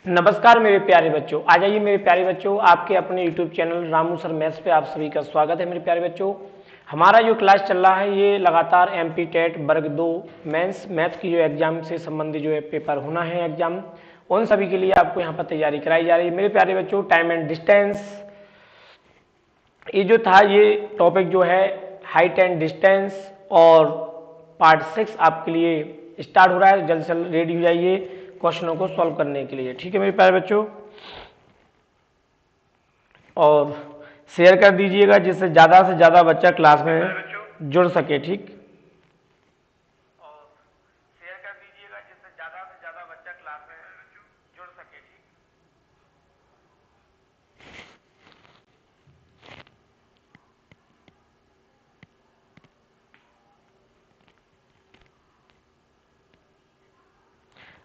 नमस्कार मेरे प्यारे बच्चों, आ जाइए मेरे प्यारे बच्चों, आपके अपने YouTube channel Ramu sir maths पे आप सभी का स्वागत है। मेरे प्यारे बच्चों, हमारा जो क्लास चल रहा है ये लगातार MP टेट वर्ग 2 मेंस मैथ की जो एग्जाम से संबंधित जो है पेपर होना है एग्जाम, उन सभी के लिए आपको यहाँ पर तैयारी कराई जा रही है। मेरे प्यारे बच्चों, टाइम एंड डिस्टेंस ये जो था ये टॉपिक जो है हाइट एंड डिस्टेंस और पार्ट 6 आपके लिए स्टार्ट हो रहा है। जल्द से जल्द रेडी हो जाइए क्वेश्चनों को सॉल्व करने के लिए, ठीक है मेरे प्यारे बच्चों। और शेयर कर दीजिएगा जिससे ज़्यादा से ज़्यादा बच्चा क्लास में जुड़ सके, ठीक। और शेयर कर दीजिएगा जिससे ज़्यादा से ज़्यादा बच्चा क्लास में जुड़ सके, ठीक।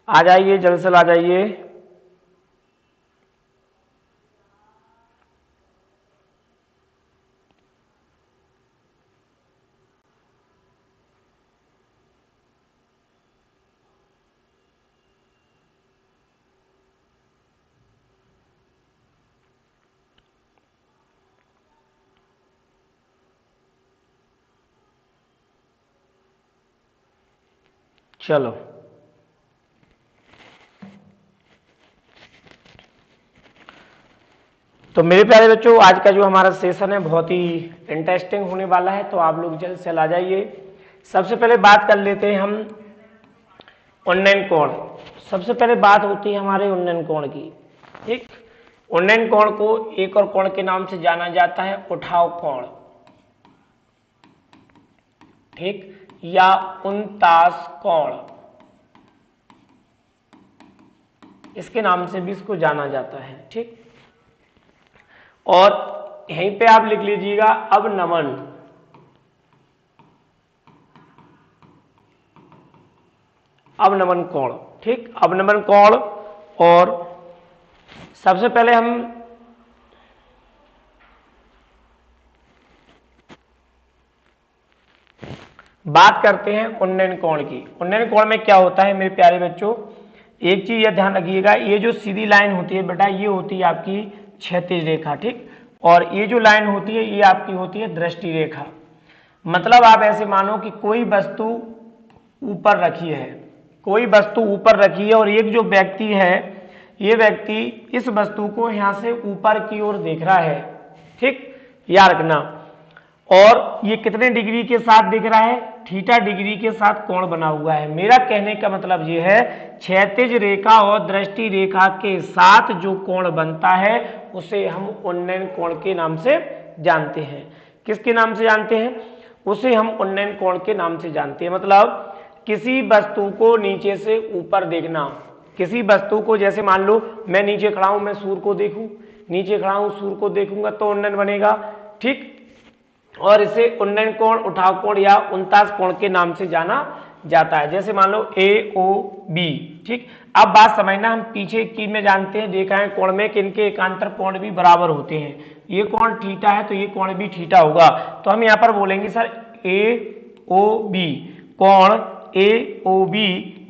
आ जाइए, जल्द से जल्द आ जाइए। चलो तो मेरे प्यारे बच्चों, आज का जो हमारा सेशन है बहुत ही इंटरेस्टिंग होने वाला है, तो आप लोग जल्द से आ जाइए। सबसे पहले बात कर लेते हैं हम उन्नयन कोण। सबसे पहले बात होती है हमारे उन्नयन कोण की, ठीक। उन्नयन कोण को एक और कोण के नाम से जाना जाता है उठाव कोण, ठीक, या उनतास कोण, इसके नाम से भी इसको जाना जाता है, ठीक। और यहीं पे आप लिख लीजिएगा अवनमन, अवनमन कोण, ठीक, अवनमन कोण। और सबसे पहले हम बात करते हैं उन्नयन कोण की। उन्नयन कोण में क्या होता है मेरे प्यारे बच्चों, एक चीज यह ध्यान रखिएगा, ये जो सीधी लाइन होती है बेटा ये होती है आपकी क्षैतिज रेखा, ठीक। और ये जो लाइन होती है ये आपकी होती है दृष्टि रेखा। मतलब आप ऐसे मानो कि कोई वस्तु ऊपर रखी है, कोई वस्तु ऊपर रखी है और एक जो व्यक्ति है ये व्यक्ति इस वस्तु को यहां से ऊपर की ओर देख रहा है, ठीक, याद रखना। और ये कितने डिग्री के साथ दिख रहा है, थीटा डिग्री के साथ कोण बना हुआ है। मेरा कहने का मतलब ये है क्षैतिज रेखा और दृष्टि रेखा के साथ जो कोण बनता है उसे हम उन्नयन कोण के नाम से जानते हैं। किसके नाम से जानते हैं? उसे हम उन्नयन कोण के नाम से जानते हैं। मतलब किसी वस्तु को नीचे से ऊपर देखना, किसी वस्तु को, जैसे मान लो मैं नीचे खड़ा हूं, मैं सूर्य को देखूं, नीचे खड़ा हूं सूर्य को देखूंगा तो उन्नयन बनेगा, ठीक। और इसे उन्नयन कोण, उठाव कोण या उनतास कोण के नाम से जाना जाता है। जैसे मान लो AOB, ठीक। अब बात समझना, हम पीछे की में जानते हैं, देखा है कोण में कि इनके एकांतर कोण भी बराबर होते हैं। ये कोण थीटा है तो ये कोण भी थीटा होगा, तो हम यहाँ पर बोलेंगे सर AOB, कोण AOB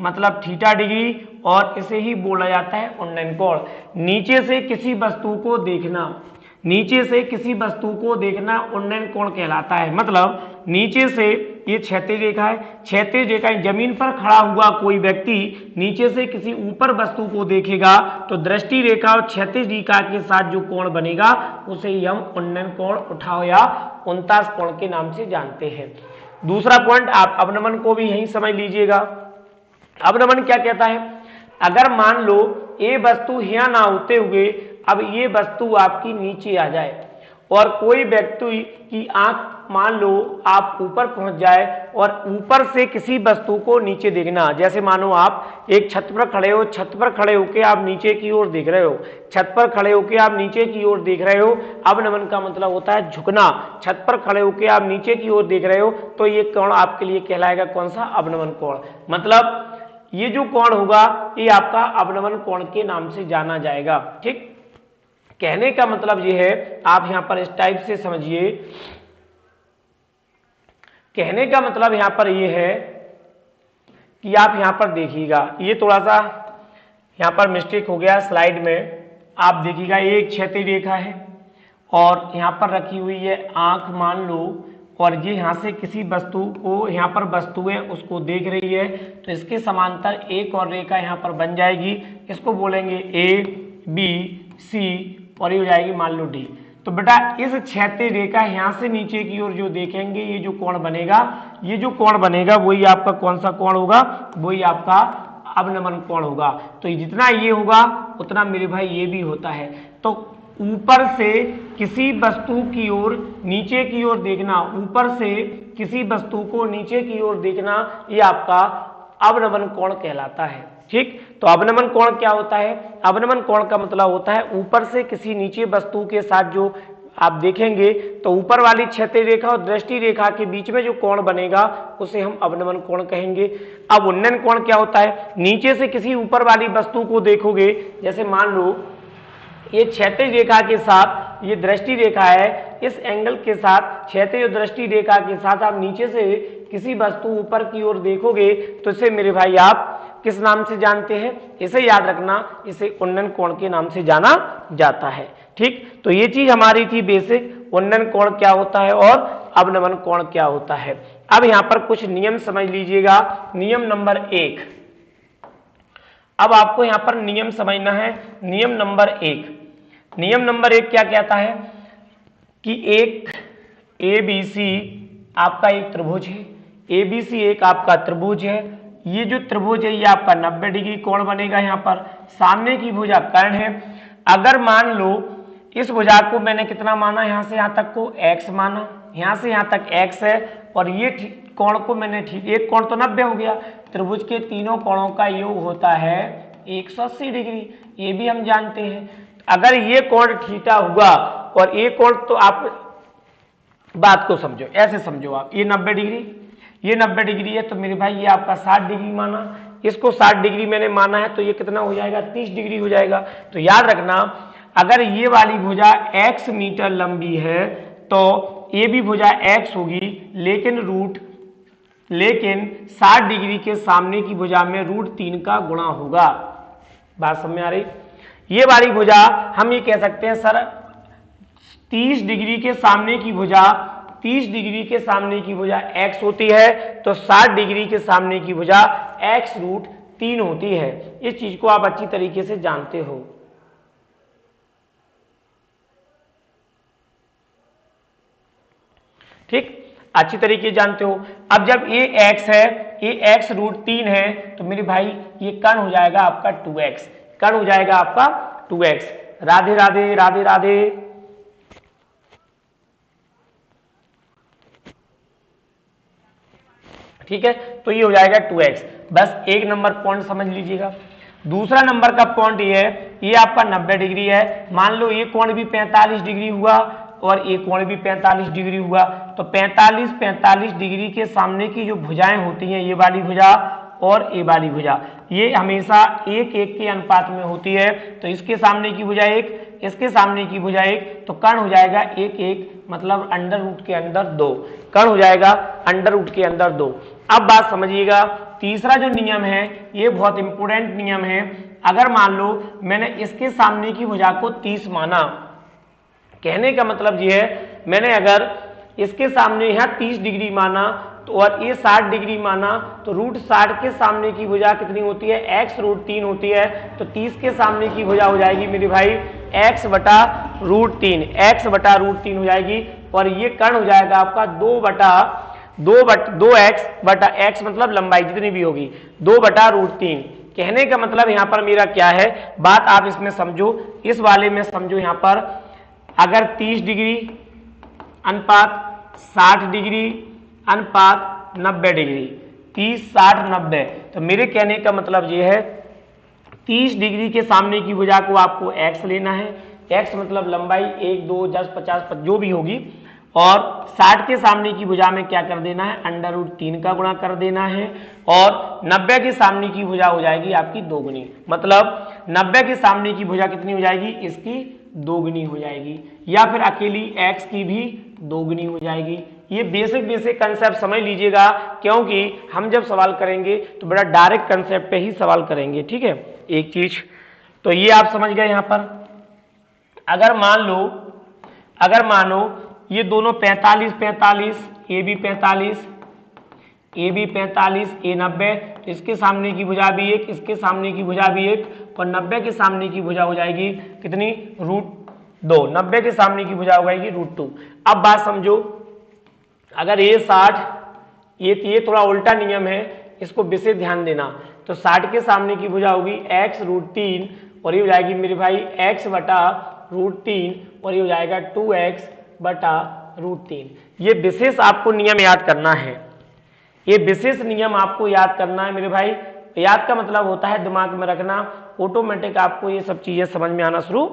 मतलब थीटा डिग्री, और इसे ही बोला जाता है उन्नयन कोण। नीचे से किसी वस्तु को देखना, नीचे से किसी वस्तु को देखना उन्नयन कोण कहलाता है। मतलब नीचे से, ये क्षैतिज रेखा है, क्षैतिज रेखा, जमीन पर खड़ा हुआ कोई व्यक्ति नीचे से किसी ऊपर वस्तु को देखेगा तो दृष्टि रेखा और क्षैतिज रेखा के साथ जो कोण बनेगा उसे ही हम उन्नयन कोण, उठाव या उनतास कोण के नाम से जानते हैं। दूसरा पॉइंट, आप अवनमन को भी यही समझ लीजिएगा। अवनमन क्या कहता है, अगर मान लो ये वस्तु यहाँ ना होते हुए अब ये वस्तु आपकी नीचे आ जाए और कोई व्यक्ति की आंख मान लो आप ऊपर पहुंच जाए और ऊपर से किसी वस्तु को नीचे देखना, जैसे मानो आप एक छत पर खड़े हो, छत पर खड़े होकर आप नीचे की ओर देख रहे हो, छत पर खड़े होकर आप नीचे की ओर देख रहे हो। अवनमन का मतलब होता है झुकना, छत पर खड़े होकर आप नीचे की ओर देख रहे हो तो ये कोण आपके लिए कहलाएगा कौन सा? अवनमन कोण। मतलब ये जो कोण होगा ये आपका अवनमन कोण के नाम से जाना जाएगा, ठीक। कहने का मतलब ये है, आप यहां पर इस टाइप से समझिए, कहने का मतलब यहां पर ये है कि आप यहां पर देखिएगा, ये थोड़ा सा यहाँ पर मिस्टेक हो गया स्लाइड में। आप देखिएगा ये एक क्षैतिज रेखा है और यहाँ पर रखी हुई है आंख मान लो, और ये यहाँ से किसी वस्तु को, यहाँ पर वस्तु है उसको देख रही है, तो इसके समांतर एक और रेखा यहाँ पर बन जाएगी। इसको बोलेंगे ए बी सी और ये हो जाएगी मान लो डी। तो बेटा इस क्षैतिज रेखा यहाँ से नीचे की ओर जो देखेंगे ये जो कोण बनेगा, ये जो कोण बनेगा वही आपका कौन सा कोण होगा, वही आपका अवनमन कोण होगा। तो जितना ये होगा उतना मेरे भाई ये भी होता है। तो ऊपर से किसी वस्तु की ओर नीचे की ओर देखना, ऊपर से किसी वस्तु को नीचे की ओर देखना, ये आपका अवनमन कोण कहलाता है। ठीक, तो अवनमन कोण क्या होता है? अवनमन कोण का मतलब होता है ऊपर से किसी नीचे वस्तु के साथ जो आप देखेंगे तो ऊपर वाली क्षैतिज रेखा और दृष्टि रेखा के बीच में जो कोण बनेगा उसे हम अवनमन कोण कहेंगे। अब उन्नयन कोण क्या होता है? नीचे से किसी ऊपर वाली वस्तु को देखोगे, जैसे मान लो ये क्षैतिज रेखा के साथ ये दृष्टि रेखा है, इस एंगल के साथ क्षैतिज और दृष्टि रेखा के साथ आप नीचे से किसी वस्तु ऊपर की ओर देखोगे तो इसे मेरे भाई आप किस नाम से जानते हैं? इसे याद रखना, इसे उन्नयन कोण के नाम से जाना जाता है। ठीक, तो ये चीज हमारी थी बेसिक, उन्नयन कोण क्या होता है और अवनमन कोण क्या होता है। अब यहाँ पर कुछ नियम समझ लीजिएगा। नियम नंबर 1, अब आपको यहाँ पर नियम समझना है। नियम नंबर 1, नियम नंबर 1 क्या कहता है कि एक ABC आपका एक त्रिभुज है, ABC एक आपका त्रिभुज है। ये जो त्रिभुज है ये आपका 90 डिग्री कोण बनेगा। यहाँ पर सामने की भुजा कर्ण है। अगर मान लो इस भुजा को मैंने कितना माना, यहाँ से यहाँ तक को x माना, यहाँ से यहाँ तक x है, और ये कोण को मैंने ठीक, एक कोण तो 90 हो गया, त्रिभुज के तीनों कोणों का योग होता है 180 डिग्री, ये भी हम जानते हैं। अगर ये कोण थीटा हुआ और ये कोण, तो आप बात को समझो, ऐसे समझो आप, ये 90 डिग्री, ये 90 डिग्री है, तो मेरे भाई ये आपका 60 डिग्री माना, इसको 60 डिग्री मैंने माना है, तो ये कितना हो जाएगा? 30 डिग्री हो जाएगा। तो याद रखना, अगर ये वाली भुजा x मीटर लंबी है तो ये भी भुजा x होगी, लेकिन 60 डिग्री के सामने की भुजा में √3 का गुणा होगा। बात समझ में आ रही? ये वाली भुजा हम ये कह सकते हैं सर 30 डिग्री के सामने की भुजा, 30 डिग्री के सामने की भुजा x होती है, तो 60 डिग्री के सामने की भुजा x √3 होती है। इस चीज को आप अच्छी तरीके से जानते हो। ठीक, अच्छी तरीके से जानते हो। अब जब ये x है, ये x √3 है, तो मेरे भाई ये कर्ण हो जाएगा आपका 2x, कर्ण हो जाएगा आपका 2x। राधे राधे, राधे राधे। ठीक है, तो ये हो जाएगा 2x। बस एक नंबर पॉइंट समझ लीजिएगा। दूसरा नंबर का पॉइंट ये है, ये आपका 90 डिग्री है। मान लो ये कोण भी 45 डिग्री हुआ और ये कोण भी 45 डिग्री हुआ, तो 45 डिग्री के सामने की जो भुजाएं होती हैं, ये वाली भुजा और ये वाली भुजा, ये हमेशा 1:1 के अनुपात में होती है। तो इसके सामने की भुजा 1, इसके सामने की भुजा 1, तो कर्ण हो जाएगा 1:1, मतलब √√ के अंदर 2, कर्ण हो जाएगा √√ के अंदर 2। अब बात समझिएगा, तीसरा जो नियम है ये बहुत इंपोर्टेंट नियम है। अगर मान लो मैंने इसके सामने की भुजा को 30 माना, कहने का मतलब ये है, मैंने अगर इसके सामने यहाँ 30 डिग्री माना तो और ये 60 डिग्री माना, तो √60 के सामने की भुजा कितनी होती है? x √3 होती है। तो 30 के सामने की भुजा हो जाएगी मेरे भाई x बटा √3, x बटा √3 हो जाएगी, और ये कर्ण हो जाएगा आपका 2x बटा x, मतलब लंबाई जितनी भी होगी 2 बटा √3। कहने का मतलब यहाँ पर मेरा क्या है, बात आप इसमें समझो, इस वाले में समझो। यहाँ पर अगर 30 डिग्री अनुपात 60 डिग्री अनुपात 90 डिग्री, 30 60 90, तो मेरे कहने का मतलब ये है 30 डिग्री के सामने की भुजा को आपको x लेना है, x मतलब लंबाई 1 2 10 50 जो भी होगी, और 60 के सामने की भुजा में क्या कर देना है? √3 का गुणा कर देना है, और 90 के सामने की भुजा हो जाएगी आपकी दोगुनी, मतलब 90 के सामने की भुजा कितनी हो जाएगी? इसकी दोगुनी हो जाएगी, या फिर अकेली x की भी दोगुनी हो जाएगी। ये बेसिक कंसेप्ट समझ लीजिएगा, क्योंकि हम जब सवाल करेंगे तो बड़ा डायरेक्ट कंसेप्ट पे ही सवाल करेंगे। ठीक है, एक चीज तो ये आप समझ गए। यहां पर अगर मान लो ये दोनों 45 45, ए भी 45, ए भी 45, ए 90, तो इसके सामने की भुजा भी एक, इसके सामने की भुजा भी एक, और 90 के सामने की भुजा हो जाएगी कितनी, √2। 90 के सामने की भुजा हो जाएगी √2। अब बात समझो, अगर ये 60, ये थोड़ा उल्टा नियम है, इसको विशेष ध्यान देना। तो 60 के सामने की भुजा होगी x √3, और ये हो जाएगी मेरे भाई x बटा √3, और ये हो जाएगा 2x बटा √3। ये विशेष आपको नियम याद करना है, ये विशेष नियम आपको याद करना है मेरे भाई। याद का मतलब होता है दिमाग में रखना, ऑटोमेटिक आपको ये सब चीजें समझ में आना शुरू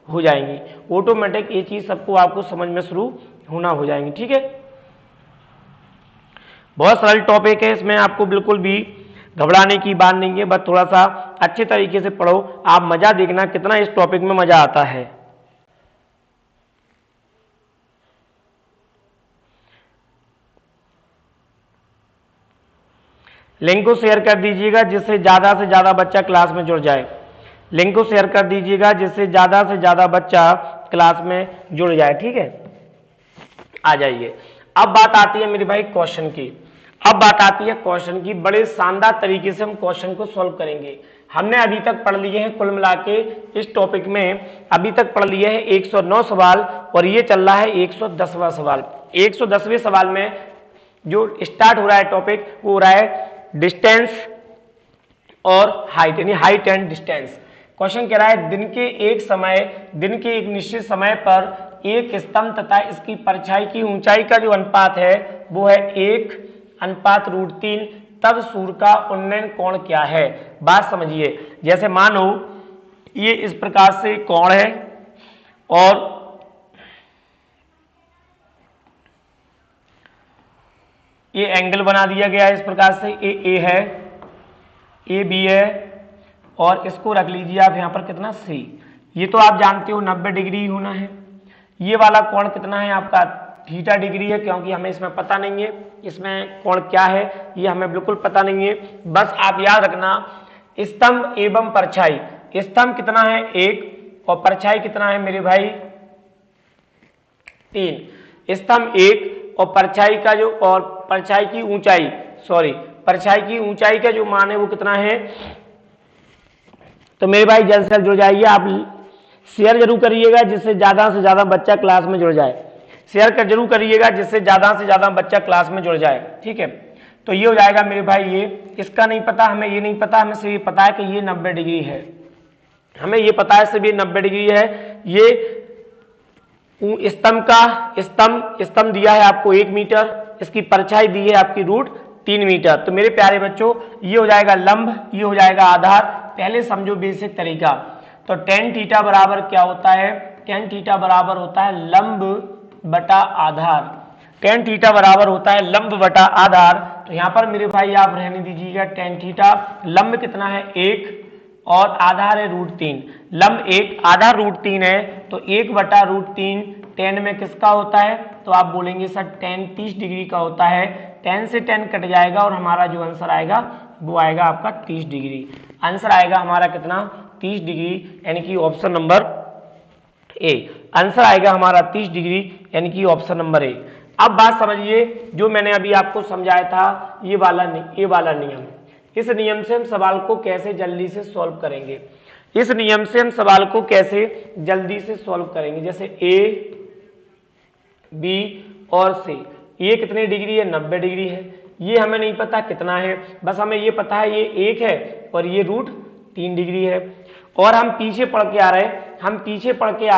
हो जाएंगी, ऑटोमेटिक ये चीज सबको आपको समझ में शुरू होना हो जाएंगी। ठीक है, बहुत सरल टॉपिक है, इसमें आपको बिल्कुल भी घबराने की बात नहीं है, बस थोड़ा सा अच्छे तरीके से पढ़ो। आप मजा देखना कितना इस टॉपिक में मजा आता है। लिंक को शेयर कर दीजिएगा जिससे ज्यादा से ज्यादा बच्चा क्लास में जुड़ जाए। लिंक को शेयर कर दीजिएगा जिससे ज्यादा से ज्यादा बच्चा क्लास में जुड़ जाए। ठीक है, आ जाइए। अब बात आती है मेरे भाई क्वेश्चन की। अब बात आती है क्वेश्चन की, बड़े शानदार तरीके से हम क्वेश्चन को सॉल्व करेंगे। हमने अभी तक पढ़ लिए हैं कुल मिला के इस टॉपिक में अभी तक पढ़ लिए हैं 109 सवाल, और ये चल रहा है 110वां सवाल। 110वें सवाल में जो स्टार्ट हो रहा है टॉपिक वो हो रहा है डिस्टेंस और हाइट, यानी हाइट एंड डिस्टेंस। क्वेश्चन कह रहा है दिन के एक निश्चित समय पर एक स्तंभ तथा इसकी परछाई की ऊंचाई का जो अनुपात है वो है 1:3, तब सूर्य का उन्नयन कोण क्या है। बात समझिए, जैसे मानो ये इस प्रकार से कोण है और ये एंगल बना दिया गया है इस प्रकार से, ए है, ए बी है, और इसको रख लीजिए आप यहाँ पर कितना सी। ये तो आप जानते हो 90 डिग्री होना है। ये वाला कोण कितना है आपका, थीटा डिग्री है, क्योंकि हमें इसमें पता नहीं है इसमें कोण क्या है, ये हमें बिल्कुल पता नहीं है। बस आप याद रखना स्तंभ एवं परछाई, स्तंभ कितना है 1 और परछाई कितना है मेरे भाई 3। स्तंभ 1 और परछाई का जो, और परछाई की ऊंचाई, परछाई की ऊंचाई का जो मान है वो कितना है। तो मेरे भाई जल्द से जल्द जुड़ जाइए, आप शेयर जरूर करिएगा जिससे ज्यादा से ज्यादा बच्चा क्लास में जुड़ जाए। शेयर कर जरूर करिएगा जिससे ज्यादा से ज्यादा बच्चा क्लास में जुड़ जाए। ठीक है, तो ये हो जाएगा मेरे भाई, ये इसका नहीं पता, हमें ये नहीं पता, हमें सिर्फ पता है कि ये 90 डिग्री है, हमें ये पता है सिर्फ ये 90 डिग्री है। ये स्तंभ दिया है आपको 1 मीटर, इसकी परछाई दी है आपकी √3 मीटर। तो मेरे प्यारे बच्चों ये हो जाएगा लंब, ये हो जाएगा आधार। पहले समझो बेसिक तरीका, तो tan थीटा बराबर क्या होता है, tan थीटा बराबर होता है लंब बटा आधार। tan थीटा बराबर होता है लंब बटा आधार। तो यहाँ पर मेरे भाई आप रहने दीजिएगा tan थीटा, लंब कितना है 1 और आधार है √3। लंब 1 आधार √3 है, तो 1/√3 tan में किसका होता है, तो आप बोलेंगे सर tan 30 डिग्री का होता है। tan से tan कट जाएगा और हमारा जो आंसर आएगा वो आएगा आपका 30 डिग्री। आंसर आएगा हमारा कितना 30 डिग्री, यानी कि ऑप्शन नंबर ए। आंसर आएगा हमारा 30 डिग्री, यानी कि ऑप्शन नंबर ए। अब बात समझिए, जो मैंने अभी आपको समझाया था ये वाला नियम, इस नियम से हम सवाल को कैसे जल्दी से सॉल्व करेंगे, इस नियम से हम सवाल को कैसे जल्दी से सॉल्व करेंगे। जैसे ए बी और सी, ये कितनी डिग्री है 90 डिग्री है, ये हमें नहीं पता कितना है, बस हमें ये पता है ये 1 है और ये √3 डिग्री है। और हम पीछे पढ़ के आ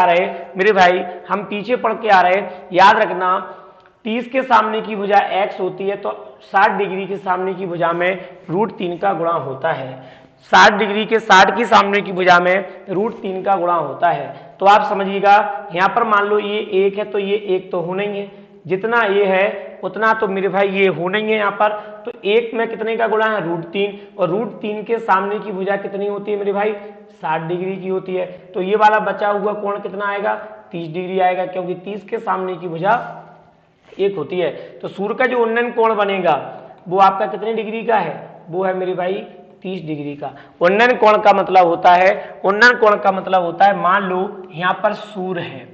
रहे मेरे भाई, हम पीछे पढ़ के आ रहे, याद रखना 30 के सामने की भुजा x होती है, तो 60 डिग्री के सामने की भुजा में √3 का गुणा होता है। 60 डिग्री के 60 की सामने की भुजा में √3 का गुणा होता है। तो आप समझिएगा यहाँ पर मान लो ये 1 है, तो ये 1 तो होना ही है, जितना ये है उतना तो मेरे भाई ये होना ही है यहाँ पर। तो 1 में कितने का गुणा है √3, और √3 के सामने की भुजा कितनी होती है मेरे भाई 60 डिग्री की होती है। तो ये वाला बचा हुआ कोण कितना आएगा 30 डिग्री आएगा, क्योंकि 30 के सामने की भुजा 1 होती है। तो सूर्य का जो उन्नयन कोण बनेगा वो आपका कितने डिग्री का है, वो है मेरे भाई 30 डिग्री का। उन्नयन कोण का मतलब होता है, उन्नयन कोण का मतलब होता है, मान लो यहाँ पर सूर्य है,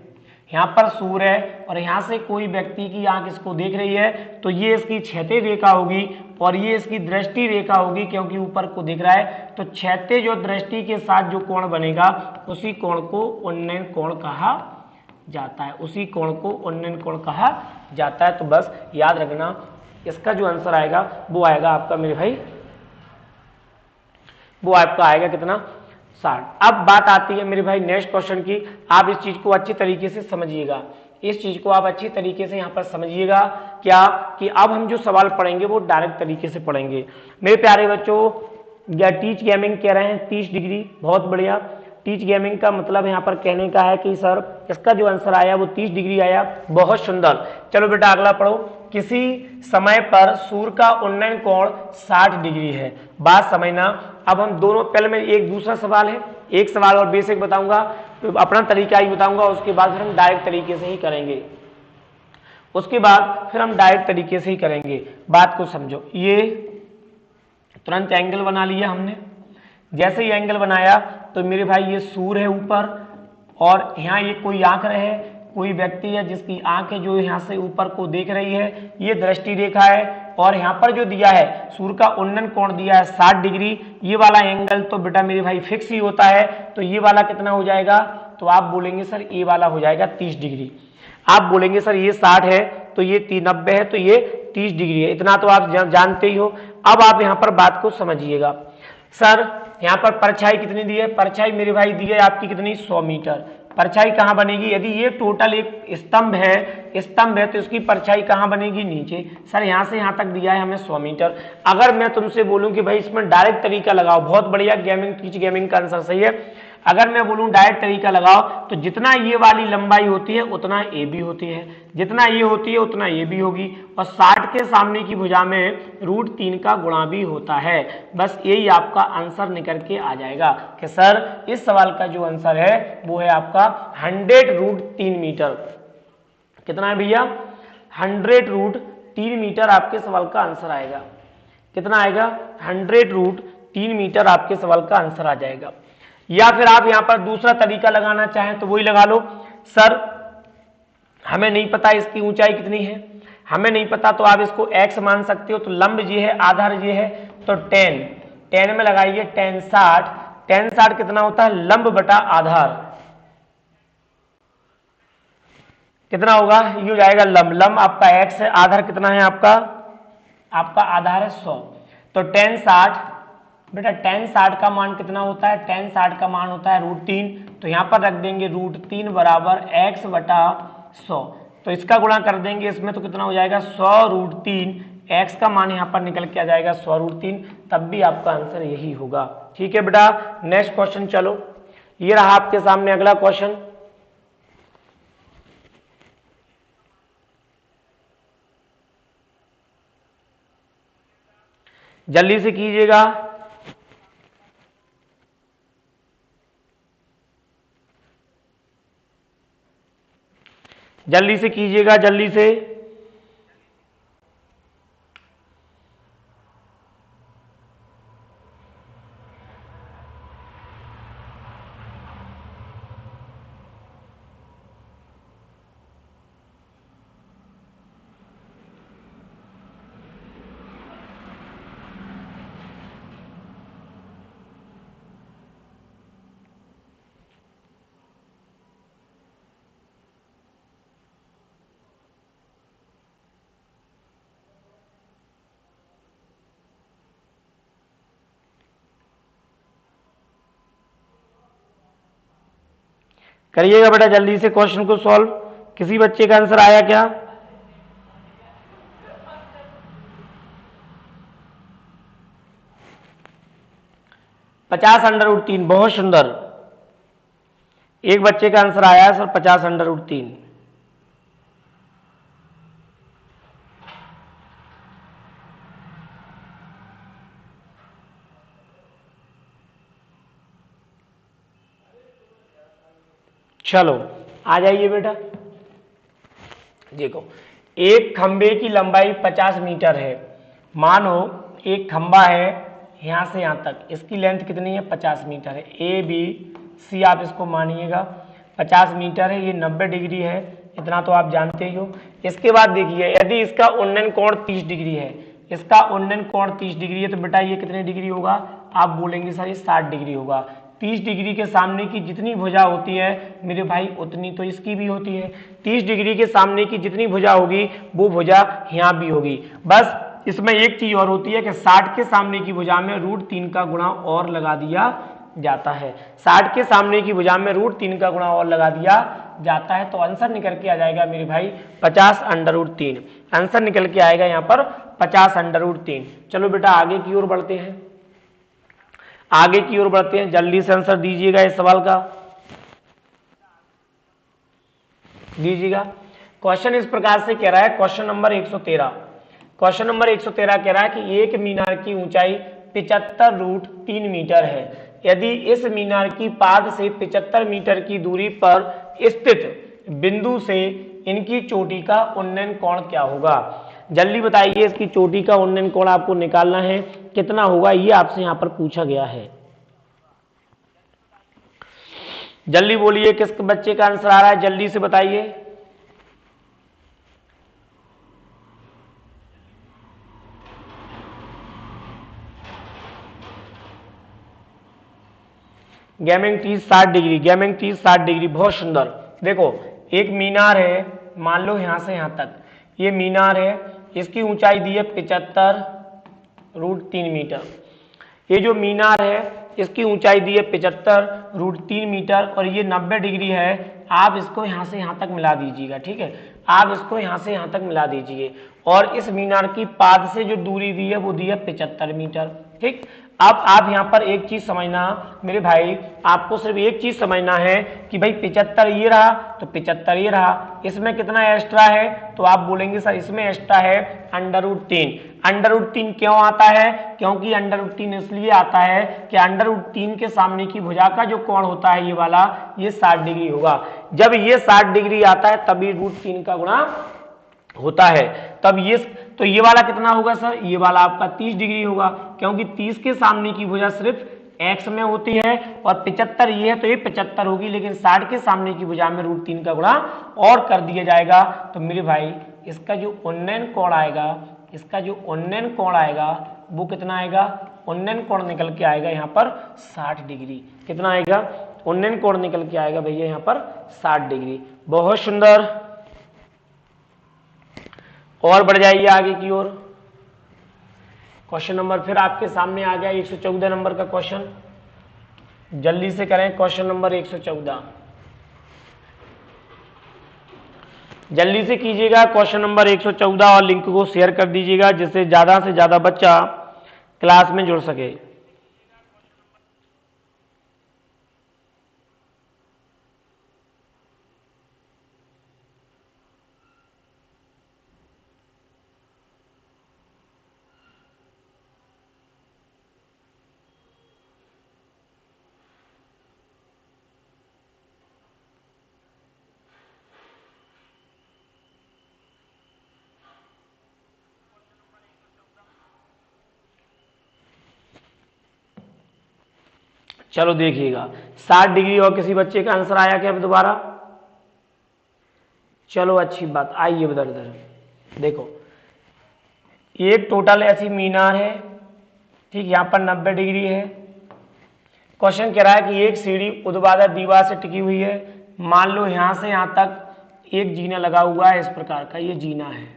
यहाँ पर सूर्य है और यहाँ से कोई व्यक्ति की आंख इसको देख रही है, तो ये इसकी क्षैतिज रेखा होगी और ये इसकी दृष्टि रेखा होगी, क्योंकि ऊपर को दिख रहा है। तो क्षैतिज और दृष्टि के साथ जो कोण बनेगा उसी कोण को उन्नयन कोण कहा जाता है, उसी कोण को उन्नयन कोण कहा जाता है। तो बस याद रखना, इसका जो आंसर आएगा वो आएगा आपका मेरे भाई, वो आपका आएगा कितना, 60। अब बात आती है मेरे भाई नेक्स्ट क्वेश्चन की। आप इस चीज को अच्छी तरीके से समझिएगा, इस चीज को आप अच्छी तरीके से यहाँ पर समझिएगा। क्या कि अब हम जो सवाल पढ़ेंगे वो डायरेक्ट तरीके से पढ़ेंगे। मेरे प्यारे बच्चों, टीच गेमिंग कह रहे हैं 30 डिग्री, बहुत बढ़िया। टीच गेमिंग का मतलब यहाँ पर कहने का है कि सर इसका जो आंसर आया वो 30 डिग्री आया, बहुत सुंदर। चलो बेटा अगला पढ़ो। किसी समय पर सूर्य का उन्नयन कोण 60 डिग्री है। बात समझना। अब हम दोनों, पहले में एक दूसरा सवाल है, एक सवाल और बेसिक बताऊंगा, तो अपना तरीका ही बताऊंगा, उसके बाद फिर हम डायरेक्ट तरीके से ही करेंगे, उसके बाद फिर हम डायरेक्ट तरीके से ही करेंगे। बात को समझो। ये तुरंत एंगल बना लिया हमने। जैसे ही एंगल बनाया तो मेरे भाई ये सूर्य है ऊपर, और यहाँ ये कोई आंख रहे, कोई व्यक्ति है जिसकी आंख है जो यहाँ से ऊपर को देख रही है, ये दृष्टि रेखा है। और यहाँ पर जो दिया है सूर्य का उन्नयन कोण दिया है 60 डिग्री। ये वाला एंगल तो बेटा मेरे भाई फिक्स ही होता है, तो ये वाला कितना हो जाएगा, तो आप बोलेंगे सर ये वाला हो जाएगा 30 डिग्री। आप बोलेंगे सर ये 60 है तो ये 90 है तो ये 30 डिग्री है, इतना तो आप जानते ही हो। अब आप यहाँ पर बात को समझिएगा। सर यहाँ पर परछाई कितनी दी है, परछाई मेरे भाई दी है आपकी कितनी, 100 मीटर। परछाई कहाँ बनेगी, यदि ये टोटल एक स्तंभ है तो इसकी परछाई कहाँ बनेगी, नीचे। सर यहाँ से यहाँ तक दिया है हमें 100 मीटर। अगर मैं तुमसे बोलूं कि भाई इसमें डायरेक्ट तरीका लगाओ, बहुत बढ़िया, गेमिंग टीच गेमिंग का आंसर सही है। अगर मैं बोलूं डायरेक्ट तरीका लगाओ तो जितना ये वाली लंबाई होती है उतना ए भी होती है, जितना ये होती है उतना ये भी होगी, और 60 के सामने की भुजा में √3 का गुणा भी होता है। बस यही आपका आंसर निकल के आ जाएगा कि सर इस सवाल का जो आंसर है वो है आपका 100√3 मीटर। कितना है भैया, 100√3 मीटर आपके सवाल का आंसर आएगा। कितना आएगा, 100√3 मीटर आपके सवाल का आंसर आ जाएगा। या फिर आप यहां पर दूसरा तरीका लगाना चाहें तो वही लगा लो। सर हमें नहीं पता इसकी ऊंचाई कितनी है, हमें नहीं पता, तो आप इसको x मान सकते हो। तो लंब ये है, आधार ये है, तो 10 में लगाइए 10 60 कितना होता है, लंब बटा आधार कितना होगा, ये हो जाएगा लंब आपका x है, आधार कितना है आपका आधार है 100। तो 10 60 बेटा 10 60 का मान कितना होता है, 10 60 का मान होता है √3, तो यहाँ पर रख देंगे √3 बराबर x बटा 100। तो इसका गुणा कर देंगे इसमें तो कितना हो जाएगा 100√3, x का मान यहाँ पर निकल के आ जाएगा 100√3, तब भी आपका आंसर यही होगा। ठीक है बेटा, नेक्स्ट क्वेश्चन चलो। ये रहा आपके सामने अगला क्वेश्चन। जल्दी से कीजिएगा। जल्दी से कीजिएगा, जल्दी से। करिएगा बेटा जल्दी से क्वेश्चन को सॉल्व। किसी बच्चे का आंसर आया क्या? (50√3), बहुत सुंदर। एक बच्चे का आंसर आया है सर 50√3। चलो आ जाइए बेटा। देखो, एक खंबे की लंबाई 50 मीटर है। मानो एक खंबा है, यहाँ से यहाँ तक इसकी लेंथ कितनी है 50 मीटर है। ए बी सी आप इसको मानिएगा 50 मीटर है, ये 90 डिग्री है, इतना तो आप जानते ही हो। इसके बाद देखिए यदि इसका उन्नयन कोण 30 डिग्री है, इसका उन्नयन कोण 30 डिग्री है तो बेटा ये कितने डिग्री होगा, आप बोलेंगे सर ये 60 डिग्री होगा। 30 डिग्री के सामने की जितनी भुजा होती है मेरे भाई उतनी तो इसकी भी होती है। 30 डिग्री के सामने की जितनी भुजा होगी वो भुजा यहाँ भी होगी। बस इसमें एक चीज और होती है कि 60 के सामने की भुजा में √3 का गुणा और लगा दिया जाता है। 60 के सामने की भुजा में √3 का गुणा और लगा दिया जाता है तो आंसर निकल के आ जाएगा मेरे भाई 50√3। आंसर निकल के आएगा यहाँ पर 50√3। चलो बेटा आगे की ओर बढ़ते हैं, आगे की ओर बढ़ते हैं, जल्दी से आंसर दीजिएगा इस सवाल का, दीजिएगा। क्वेश्चन इस प्रकार से कह रहा है, क्वेश्चन नंबर 113, क्वेश्चन नंबर 113 कह रहा है कि एक मीनार की ऊंचाई 75√3 मीटर है। यदि इस मीनार की पाद से 75 मीटर की दूरी पर स्थित बिंदु से इनकी चोटी का उन्नयन कोण क्या होगा। जल्दी बताइए, इसकी चोटी का उन्नयन कोण आपको निकालना है, कितना होगा ये आपसे यहां पर पूछा गया है। जल्दी बोलिए किस बच्चे का आंसर आ रहा है, जल्दी से बताइए। गेमिंग 30-60 डिग्री, गेमिंग 30-60 डिग्री, बहुत सुंदर। देखो एक मीनार है, मान लो यहां से यहां तक ये मीनार है, इसकी ऊंचाई दी है 75√3 मीटर। ये जो मीनार है इसकी ऊंचाई दी है 75√3 मीटर और ये 90 डिग्री है। आप इसको यहां से यहां तक मिला दीजिएगा, ठीक है, आप इसको यहां से यहां तक मिला दीजिए और इस मीनार की पाद से जो दूरी दी है वो दी है 75 मीटर, ठीक। अब आप यहां पर एक चीज समझना मेरे भाई, आपको सिर्फ एक चीज समझना है कि भाई 75 ये रहा तो 75 ये रहा, इसमें कितना एक्स्ट्रा है तो आप बोलेंगे सर इसमें एक्स्ट्रा है √3। √3 क्यों आता है, क्योंकि √3 इसलिए आता है कि √3 के सामने की भुजा का जो कोण होता है ये वाला, ये 60 डिग्री होगा। जब ये 60 डिग्री आता है तभी √3 का गुणा होता है, तब ये तो ये वाला कितना होगा सर, ये वाला आपका 30 डिग्री होगा, क्योंकि 30 के सामने की भुजा सिर्फ x में होती है और 75 ये है तो ये 75 होगी, लेकिन 60 के सामने की भुजा में √3 का गुणा और कर दिया जाएगा। तो मेरे भाई इसका जो उन्नयन कोण आएगा, इसका जो उन्नयन कोण आएगा वो कितना आएगा, उन्नयन कोण निकल के आएगा यहाँ पर 60 डिग्री। कितना आएगा, उन्नयन कोण निकल के आएगा भैया यहाँ पर 60 डिग्री। बहुत सुंदर, और बढ़ जाइए आगे की ओर। क्वेश्चन नंबर फिर आपके सामने आ गया 114 नंबर का क्वेश्चन, जल्दी से करें। क्वेश्चन नंबर 114 जल्दी से कीजिएगा, क्वेश्चन नंबर 114, और लिंक को शेयर कर दीजिएगा जिससे ज्यादा से ज्यादा बच्चा क्लास में जुड़ सके। चलो देखिएगा 60 डिग्री, और किसी बच्चे का आंसर आया क्या दोबारा, चलो अच्छी बात। आइए उधर उधर देखो, एक टोटल ऐसी मीनार है, ठीक, यहाँ पर 90 डिग्री है। क्वेश्चन कह रहा है कि एक सीढ़ी ऊर्ध्वाधर दीवार से टिकी हुई है, मान लो यहाँ से यहाँ तक एक जीना लगा हुआ है, इस प्रकार का ये जीना है।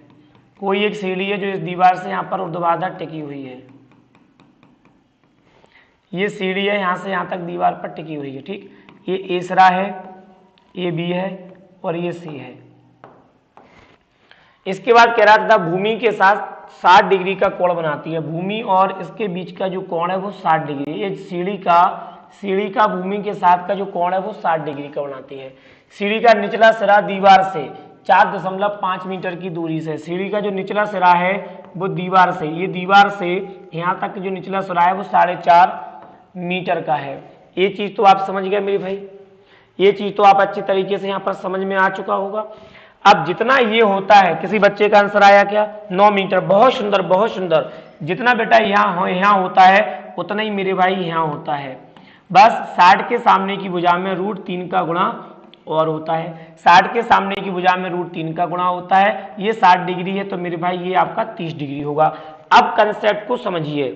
कोई एक सीढ़ी है जो इस दीवार से यहाँ पर ऊर्ध्वाधर टिकी हुई है, ये सीढ़ी है यहाँ से यहाँ तक दीवार पर टिकी हुई है, ठीक। ये ए सिरा है, ये बी है और ये सी है। इसके बाद कह रहा था भूमि के साथ 60 डिग्री का कोण बनाती है, भूमि और इसके बीच का जो कोण है वो 60 डिग्री। ये सीढ़ी का भूमि के साथ का जो कोण है वो 60 डिग्री का बनाती है। सीढ़ी का निचला सिरा दीवार से 4.5 मीटर की दूरी से, सीढ़ी का जो निचला सिरा है वो दीवार से, ये दीवार से यहाँ तक जो निचला सिरा है वो 4.5 मीटर का है। ये चीज तो आप समझ गए मेरे भाई, ये चीज तो आप अच्छी तरीके से यहाँ पर समझ में आ चुका होगा। अब जितना ये होता है, किसी बच्चे का आंसर आया क्या, 9 मीटर। बहुत सुंदर बहुत सुंदर। जितना बेटा यहाँ होता है उतना ही मेरे भाई यहाँ होता है। बस 60 के सामने की भुजा में √3 का गुणा और होता है, 60 के सामने की भुजा में √3 का गुणा होता है। ये 60 डिग्री है तो मेरे भाई ये आपका 30 डिग्री होगा। अब कंसेप्ट को समझिए,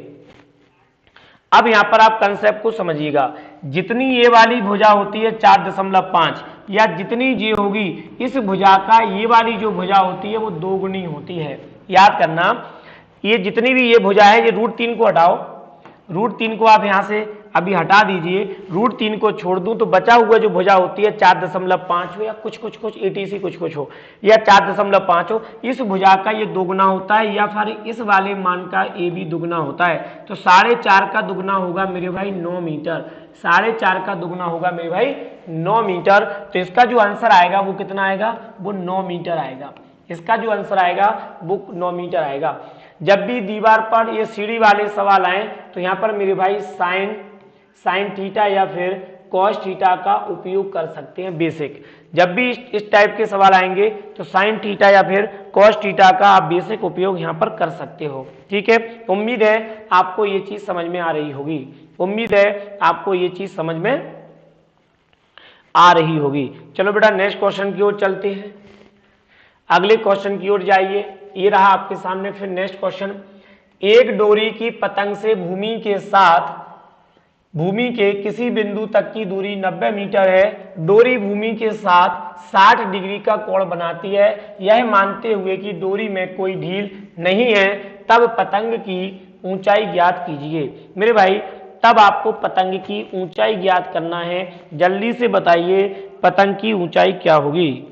अब यहां पर आप कंसेप्ट को समझिएगा। जितनी ये वाली भुजा होती है 4.5 या जितनी ये होगी इस भुजा का ये वाली जो भुजा होती है वो 2 गुनी होती है। याद करना, ये जितनी भी ये भुजा है, ये √3 को हटाओ, √3 को आप यहां से अभी हटा दीजिए, √3 को छोड़ दूं तो बचा हुआ जो भुजा होती है 4.5 हो या कुछ ETC कुछ हो या 4.5 हो, इस भुजा का ये दोगुना होता है या फिर इस वाले मान का ये भी दुगना होता है। तो 4.5 का दुगना होगा मेरे भाई 9 मीटर, 4.5 का दुगना होगा मेरे भाई 9 मीटर। तो इसका जो आंसर आएगा वो कितना आएगा, वो 9 मीटर आएगा। इसका जो आंसर आएगा वो 9 मीटर आएगा। जब भी दीवार पर ये सीढ़ी वाले सवाल आए तो यहाँ पर मेरे भाई साइन थीटा या फिर कॉस थीटा का उपयोग कर सकते हैं। बेसिक जब भी इस टाइप के सवाल आएंगे तो साइन थीटा या फिर कॉस थीटा का आप बेसिक उपयोग यहाँ पर कर सकते हो। ठीक है, उम्मीद है आपको ये चीज समझ में आ रही होगी, उम्मीद है आपको ये चीज समझ में आ रही होगी। चलो बेटा नेक्स्ट क्वेश्चन की ओर चलते हैं, अगले क्वेश्चन की ओर जाइए। ये रहा आपके सामने फिर नेक्स्ट क्वेश्चन। एक डोरी की पतंग से भूमि के किसी बिंदु तक की दूरी 90 मीटर है। डोरी भूमि के साथ 60 डिग्री का कोण बनाती है। यह मानते हुए कि डोरी में कोई ढील नहीं है, तब पतंग की ऊंचाई ज्ञात कीजिए। मेरे भाई तब आपको पतंग की ऊंचाई ज्ञात करना है। जल्दी से बताइए पतंग की ऊंचाई क्या होगी,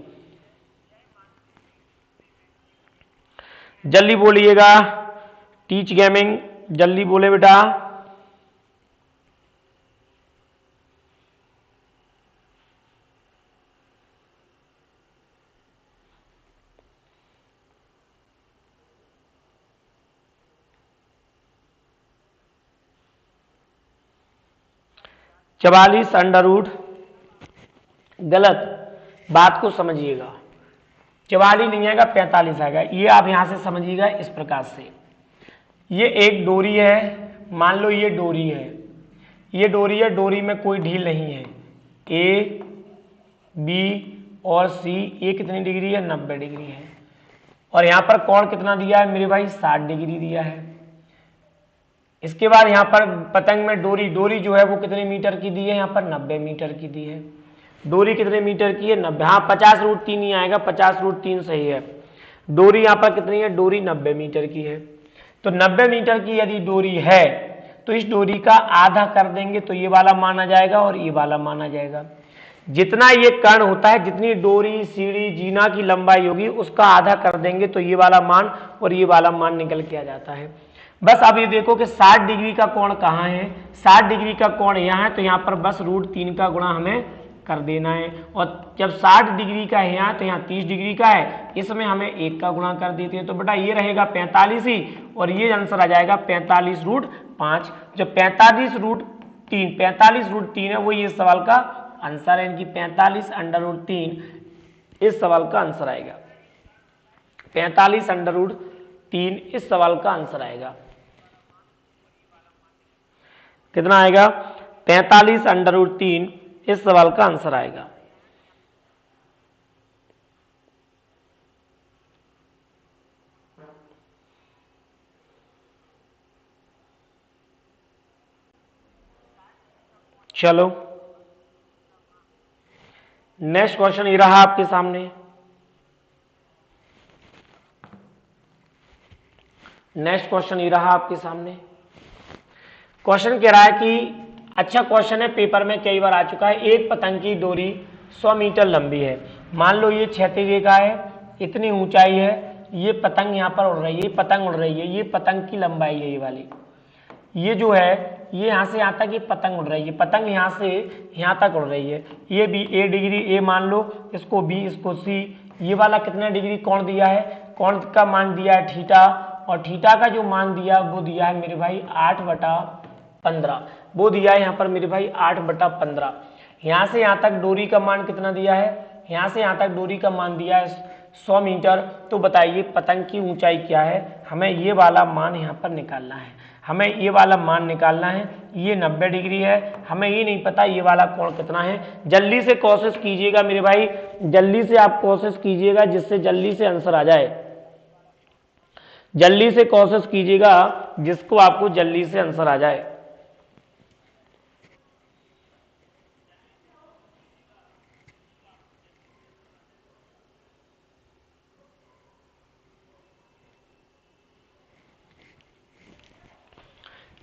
जल्दी बोलिएगा। टीच गेमिंग जल्दी बोले बेटा। √44 गलत, बात को समझिएगा। 44 नहीं आएगा, 45 आएगा। ये आप यहां से समझिएगा इस प्रकार से। ये एक डोरी है, मान लो ये डोरी है, ये डोरी है, डोरी में कोई ढील नहीं है। ए बी और सी, ये कितनी डिग्री है, 90 डिग्री है। और यहां पर कोण कितना दिया है मेरे भाई, 60 डिग्री दिया है। इसके बाद यहाँ पर पतंग में डोरी जो है वो कितने मीटर की दी है, यहाँ पर 90 मीटर की दी है। डोरी कितने मीटर की है, 90। हाँ 50√3 ही आएगा, 50√3 सही है। डोरी यहाँ पर कितनी है, डोरी 90 मीटर की है। तो 90 मीटर की यदि डोरी है तो इस डोरी का आधा कर देंगे तो ये वाला मान आ जाएगा और ये वाला मान आ जाएगा। जितना ये कर्ण होता है, जितनी डोरी सीढ़ी जीना की लंबाई होगी उसका आधा कर देंगे तो ये वाला मान और ये वाला मान निकल के आ जाता है। बस अब ये देखो कि 60 डिग्री का कोण कहाँ है, 60 डिग्री का कोण यहाँ है, तो यहाँ पर बस √3 का गुणा हमें कर देना है। और जब 60 डिग्री का है यहाँ तो यहाँ 30 डिग्री का है, इसमें हमें 1 का गुणा कर देते हैं। तो बेटा ये रहेगा 45 ही, और ये आंसर आ जाएगा 45√5। जब 45√3 है वो ये सवाल का आंसर है, इनकी 45√3 इस सवाल का आंसर आएगा। 45√3 इस सवाल का आंसर आएगा। कितना आएगा, 45√3 इस सवाल का आंसर आएगा। चलो नेक्स्ट क्वेश्चन ये रहा आपके सामने। नेक्स्ट क्वेश्चन ये रहा आपके सामने। क्वेश्चन कह रहा है कि अच्छा क्वेश्चन है, पेपर में कई बार आ चुका है। एक पतंग की डोरी 100 मीटर लंबी है। मान लो ये क्षैतिज रेखा है, इतनी ऊंचाई है, ये पतंग यहाँ पर उड़ रही है, ये पतंग उड़ रही है, ये पतंग की लंबाई है ये वाली। ये जो है ये यहाँ से यहाँ तक ये पतंग उड़ रही है, पतंग यहाँ से यहाँ तक उड़ रही है। ये भी A डिग्री, A मान लो, इसको B, इसको C। ये वाला कितना डिग्री कोण दिया है, कोण का मान दिया है थीटा, और थीटा का जो मान दिया वो दिया है मेरे भाई 8/15। वो दिया है यहाँ पर मेरे भाई 8/15। यहाँ से यहाँ तक डोरी का मान कितना दिया है, यहाँ से यहाँ तक डोरी का मान दिया है 100 मीटर। तो बताइए पतंग की ऊंचाई क्या है, हमें ये वाला मान यहाँ पर निकालना है, हमें ये वाला मान निकालना है। ये 90 डिग्री है, हमें ये नहीं पता ये वाला कोण कितना है। जल्दी से कोशिश कीजिएगा मेरे भाई, जल्दी से आप कोशिश कीजिएगा जिससे जल्दी से आंसर आ जाए, जल्दी से कोशिश कीजिएगा जिसको आपको जल्दी से आंसर आ जाए।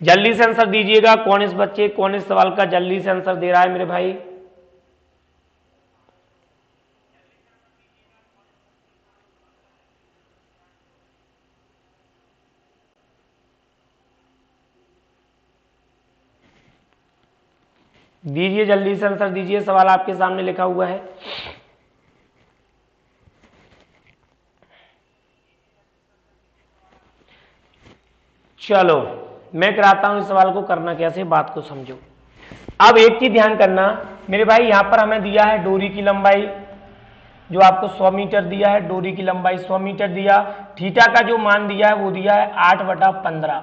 जल्दी से आंसर दीजिएगा। कौन इस बच्चे, कौन इस सवाल का जल्दी से आंसर दे रहा है मेरे भाई? दीजिए, जल्दी से आंसर दीजिए, सवाल आपके सामने लिखा हुआ है। चलो मैं कराता हूं इस सवाल को, करना कैसे, बात को समझो। अब एक चीज ध्यान करना मेरे भाई, यहां पर हमें दिया है डोरी की लंबाई, जो आपको 100 मीटर दिया है, डोरी की लंबाई 100 मीटर दिया। थीटा का जो मान दिया है वो दिया है 8/15,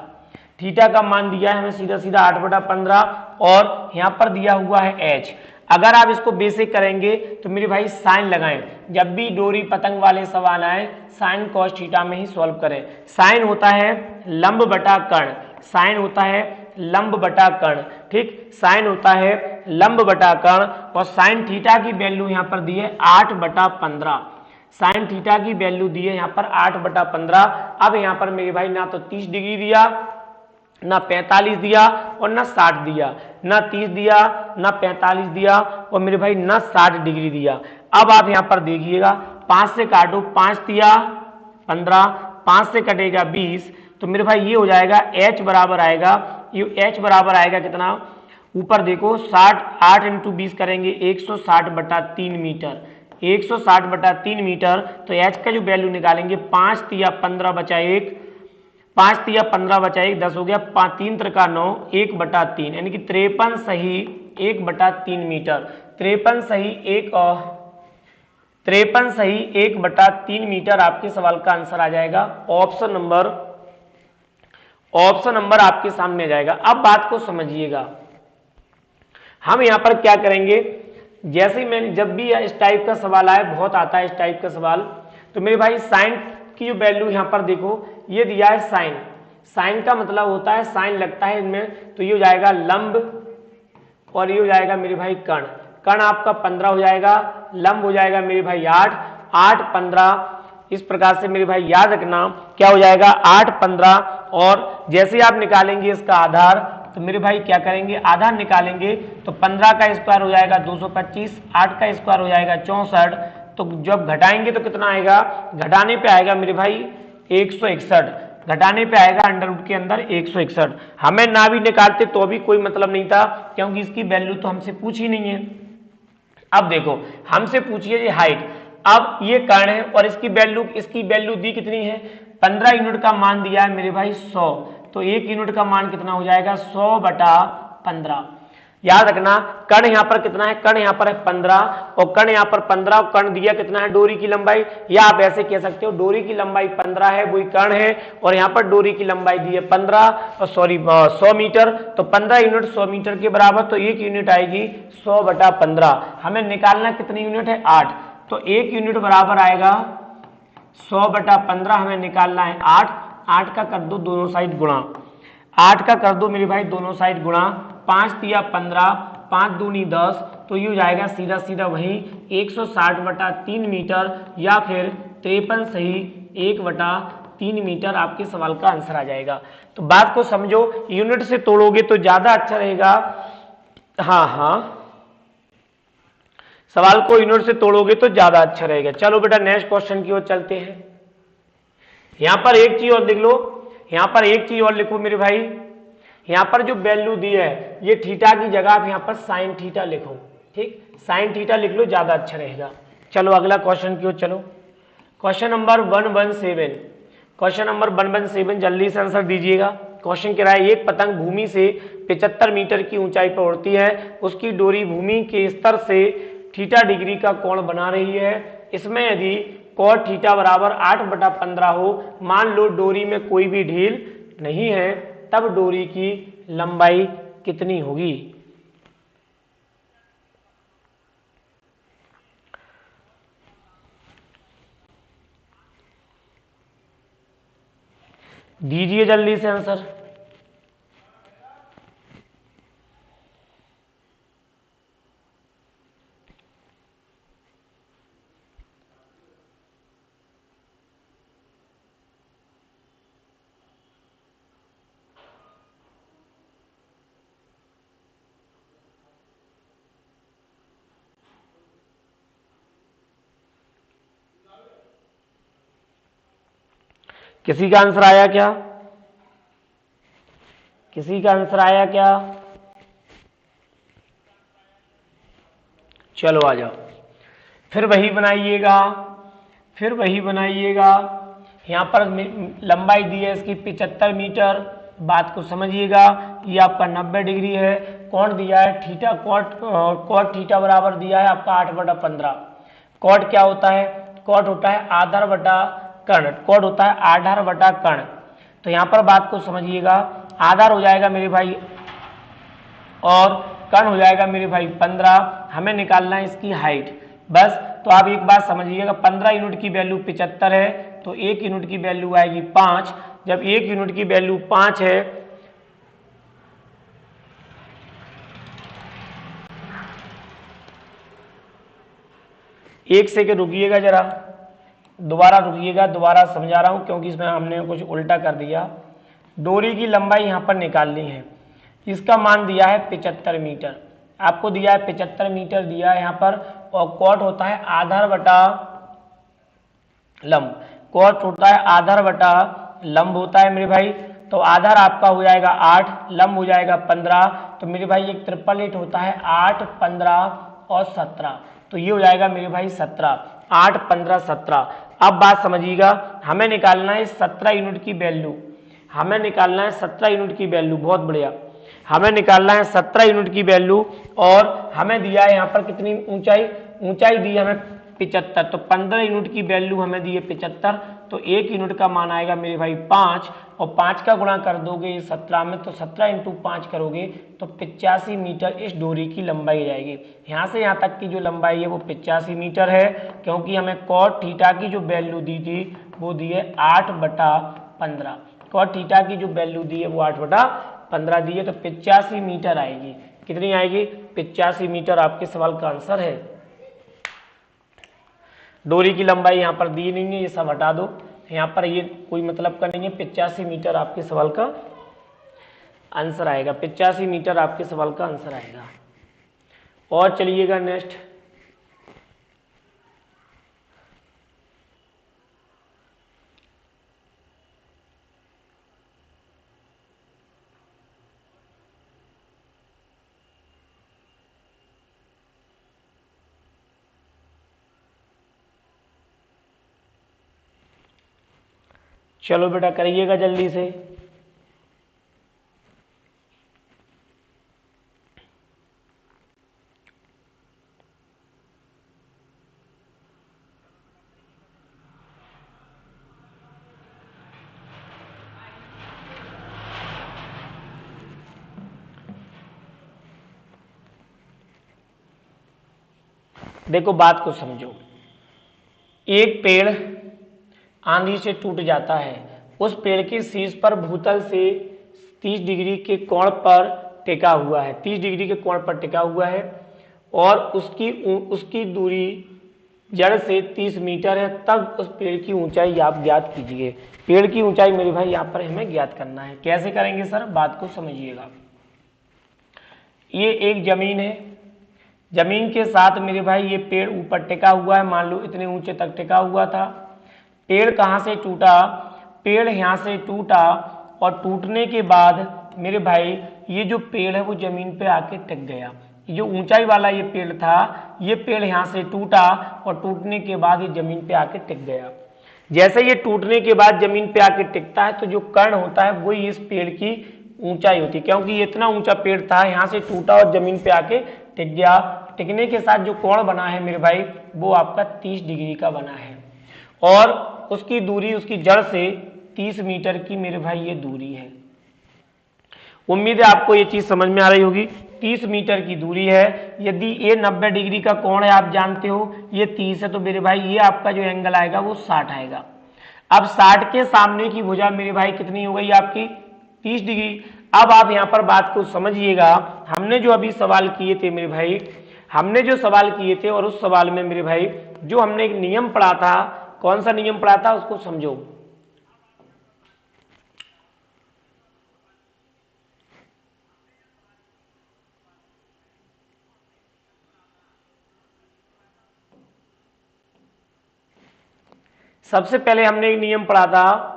थीटा का मान दिया है हमें सीधा सीधा 8/15, और यहां पर दिया हुआ है एच। अगर आप इसको बेसिक करेंगे तो मेरे भाई साइन लगाएं, जब भी डोरी पतंग वाले सवाल आए साइन कॉस थीटा में ही सॉल्व करें। साइन होता है लंब बटा कर्ण, साइन होता है लंब बटा कर्ण, ठीक, साइन होता है लंब बटा कर्ण, और साइन थीटा की वैल्यू यहां पर दी है 8/15, साइन थीटा की वैल्यू दी है यहां पर 8/15। अब यहां पर मेरे भाई ना तो 30 डिग्री दिया, ना 45 दिया, और ना 60 दिया, ना 30 दिया, ना 45 दिया, और मेरे भाई ना 60 डिग्री दिया। अब आप यहां पर देखिएगा, 5 से काटो, 5 दिया 15, 5 से कटेगा 20, तो मेरे भाई ये हो जाएगा h बराबर आएगा, ये h बराबर आएगा कितना, ऊपर देखो 60, 8 इंटू 20 करेंगे 160/3 मीटर, 160/3 मीटर। तो h का जो वैल्यू निकालेंगे, 5 तिया 15 बचा 1, 5 तिया 15 बचा 1, 10 हो गया, 3 त्रिका 9, 1/3, यानी कि 53 सही 1/3 मीटर, 53 सही 1/3 मीटर आपके सवाल का आंसर आ जाएगा। ऑप्शन नंबर आपके सामने आ जाएगा। अब बात को समझिएगा, हम यहां पर क्या करेंगे, जैसे ही मैंने जब भी इस टाइप का सवाल आए, बहुत आता है इस टाइप का सवाल, तो मेरे भाई साइन की जो वैल्यू यहां पर देखो, ये दिया है साइन, साइन का मतलब होता है साइन लगता है इनमें, तो ये हो जाएगा लंब, और ये हो जाएगा मेरे भाई कर्ण, कर्ण आपका 15 हो जाएगा, लंब हो जाएगा मेरे भाई 8, 8 15, इस प्रकार से मेरे भाई याद रखना क्या हो जाएगा 8 15। और जैसे आप निकालेंगे इसका आधार, तो मेरे भाई क्या करेंगे, आधार निकालेंगे तो 15 का स्क्वायर हो जाएगा 225, 8 का स्क्वायर हो जाएगा 64, तो जब घटाएंगे तो कितना आएगा, घटाने पे आएगा मेरे भाई 161, घटाने पे आएगा अंडर रूट के अंदर 161। हमें ना भी निकालते तो भी कोई मतलब नहीं था, क्योंकि इसकी वैल्यू तो हमसे पूछी नहीं है। अब देखो हमसे पूछिए ये हाइट, अब ये कर्ण है और इसकी वैल्यू दी कितनी है, 15 यूनिट का मान दिया है मेरे भाई 100, तो 1 यूनिट का मान कितना हो जाएगा 100/15। याद रखना कर्ण यहाँ पर कितना है, कर्ण यहाँ पर है 15, और कर्ण यहाँ पर 15, और कर्ण दिया कितना है डोरी की लंबाई, या आप ऐसे कह सकते हो डोरी की लंबाई 15 है, वही कर्ण है, और यहाँ पर डोरी की लंबाई दी है 15, और 100 मीटर, तो 15 यूनिट 100 मीटर के बराबर, तो 1 यूनिट आएगी 100/15। हमें निकालना कितनी यूनिट है 8, तो 1 यूनिट बराबर आएगा 100/15, हमें निकालना है 8, 8 का कर दो दोनों साइड गुणा, 8 का कर दो मेरे भाई दोनों साइड गुणा, 5 तिया 15, 5 दूनी 10, तो ये हो जाएगा सीधा सीधा वही 160/3 मीटर, या फिर 53 सही 1/3 मीटर आपके सवाल का आंसर आ जाएगा। तो बात को समझो, यूनिट से तोड़ोगे तो ज्यादा अच्छा रहेगा, हाँ सवाल को यूनिट से तोड़ोगे तो ज्यादा अच्छा रहेगा। चलो बेटा नेक्स्ट क्वेश्चन की ओर चलते हैं। यहां पर एक चीज और लिख लो, यहां पर एक चीज और लिखो मेरे भाई, यहां पर जो वैल्यू दी है ये थीटा की जगह आप यहां पर साइन थीटा लिखो, ठीक, साइन थीटा लिख लो, ज्यादा अच्छा रहेगा। चलो अगला क्वेश्चन की ओर चलो, क्वेश्चन नंबर 117, क्वेश्चन नंबर 117, जल्दी से आंसर दीजिएगा। क्वेश्चन कह रहा है एक पतंग भूमि से 75 मीटर की ऊंचाई पर उड़ती है, उसकी डोरी भूमि के स्तर से थीटा डिग्री का कोण बना रही है, इसमें यदि cot थीटा बराबर 8/15 हो, मान लो डोरी में कोई भी ढील नहीं है, तब डोरी की लंबाई कितनी होगी? दीजिए जल्दी से आंसर। किसी का आंसर आया क्या? किसी का आंसर आया क्या? चलो आ जाओ, फिर वही बनाइएगा, फिर वही बनाइएगा। यहाँ पर लंबाई दी है इसकी 75 मीटर, बात को समझिएगा। ये आपका 90 डिग्री है। कोण दिया है थीटा, कॉट थीटा बराबर दिया है आपका 8/15। कॉट क्या होता है? कॉट होता है आधार बटा कर्ण, कॉट होता है आधार बटा कर्ण। तो यहाँ पर बात को समझिएगा, आधार हो जाएगा मेरे भाई और कर्ण हो जाएगा मेरे भाई 15। हमें निकालना है इसकी हाइट बस। तो आप एक बात समझिएगा, 15 यूनिट की वैल्यू 75 है, तो 1 यूनिट की वैल्यू आएगी 5। जब 1 यूनिट की वैल्यू 5 है, एक सेकंड रुकिएगा जरा, दोबारा रुकिएगा, दोबारा समझा रहा हूं क्योंकि इसमें हमने कुछ उल्टा कर दिया। डोरी की लंबाई यहां पर निकालनी है, इसका मान दिया है 75 मीटर, आपको दिया है 75 मीटर दिया है यहां पर। और कॉट होता है आधार बटा लंब, कॉट होता है आधार बटा लंब होता है मेरे भाई। तो आधार आपका हो जाएगा 8, लंब हो जाएगा 15। तो मेरे भाई एक 888 होता है 8, 15 और 17, तो ये हो जाएगा मेरे भाई 17, 8, 15, 17। अब बात समझिएगा, हमें निकालना है 17 यूनिट की वैल्यू, हमें निकालना है 17 यूनिट की वैल्यू। बहुत बढ़िया, हमें निकालना है 17 यूनिट की वैल्यू। और हमें दिया है यहाँ पर कितनी ऊंचाई? ऊंचाई दी है हमें 75, तो 15 यूनिट की वैल्यू हमें दी है 75, तो 1 यूनिट का मान आएगा मेरे भाई 5, और 5 का गुणा कर दोगे 17 में, तो 17 × 5 करोगे तो 85 मीटर इस डोरी की लंबाई जाएगी। यहाँ से यहाँ तक की जो लंबाई है वो 85 मीटर है, क्योंकि हमें कॉट थीटा की जो वैल्यू दी थी वो दी है 8/15। कॉट थीटा की जो वैल्यू दी है वो 8/15 दी है, तो 85 मीटर आएगी। कितनी आएगी? 85 मीटर आपके सवाल का आंसर है। डोरी की लंबाई यहाँ पर दी नहीं है, ये सब हटा दो, यहाँ पर ये कोई मतलब का नहीं है। 85 मीटर आपके सवाल का आंसर आएगा, 85 मीटर आपके सवाल का आंसर आएगा। और चलिएगा नेक्स्ट, चलो बेटा करिएगा जल्दी से। देखो बात को समझो, एक पेड़ आंधी से टूट जाता है, उस पेड़ के शीर्ष पर भूतल से 30 डिग्री के कोण पर टिका हुआ है, 30 डिग्री के कोण पर टिका हुआ है, और उसकी दूरी जड़ से 30 मीटर है। तब उस पेड़ की ऊंचाई आप ज्ञात कीजिए। पेड़ की ऊंचाई मेरे भाई यहाँ पर हमें ज्ञात करना है। कैसे करेंगे सर? बात को समझिएगा। ये एक जमीन है, जमीन के साथ मेरे भाई ये पेड़ ऊपर टिका हुआ है, मान लो इतने ऊंचे तक टिका हुआ था। पेड़ कहाँ से टूटा? पेड़ यहाँ से टूटा, और टूटने के बाद मेरे भाई ये जो पेड़ है वो जमीन पे आके टिक गया। ये जो ऊंचाई वाला ये पेड़ था, ये पेड़ यहाँ से टूटा, और टूटने के बाद ये जमीन पे आके टिक गया। जैसे ये टूटने के बाद जमीन पे आके टिकता है, तो जो कर्ण होता है वही इस पेड़ की ऊंचाई होती है, क्योंकि ये इतना ऊंचा पेड़ था, यहाँ से टूटा और जमीन पे आके टिक गया। टिकने के साथ जो कोण बना है मेरे भाई वो आपका 30 डिग्री का बना है। और उसकी दूरी उसकी जड़ से 30 मीटर की मेरे भाई ये दूरी है। उम्मीद है आपको ये चीज समझ में आ रही होगी। 30 मीटर की दूरी है। यदि ये 90 डिग्री का कोण है, आप जानते हो ये 30 है, तो मेरे भाई ये आपका जो एंगल आएगा वो 60 आएगा। अब 60 के सामने की भुजा मेरे भाई कितनी हो गई आपकी 30 डिग्री। अब आप यहां पर बात को समझिएगा, हमने जो अभी सवाल किए थे मेरे भाई, हमने जो सवाल किए थे और उस सवाल में मेरे भाई जो हमने एक नियम पढ़ा था, कौन सा नियम पढ़ा था उसको समझो। सबसे पहले हमने एक नियम पढ़ा था,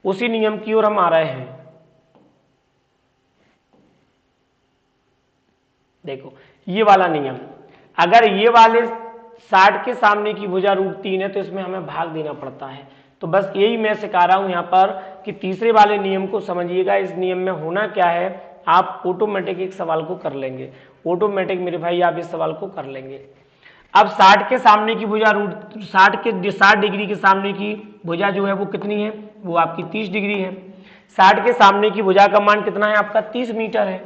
उसी नियम की ओर हम आ रहे हैं। देखो ये वाला नियम, अगर ये वाले 60 के सामने की भुजा √3 है तो इसमें हमें भाग देना पड़ता है। तो बस यही मैं सिखा रहा हूं यहां पर कि तीसरे वाले नियम को समझिएगा। इस नियम में होना क्या है, आप ऑटोमेटिक एक सवाल को कर लेंगे, ऑटोमेटिक मेरे भाई आप इस सवाल को कर लेंगे। अब 60 के सामने की भुजा 60 डिग्री के सामने की भुजा जो है वो कितनी है, वो आपकी 30 डिग्री है। 60 के सामने की भुजा का मान कितना है आपका 30 मीटर है,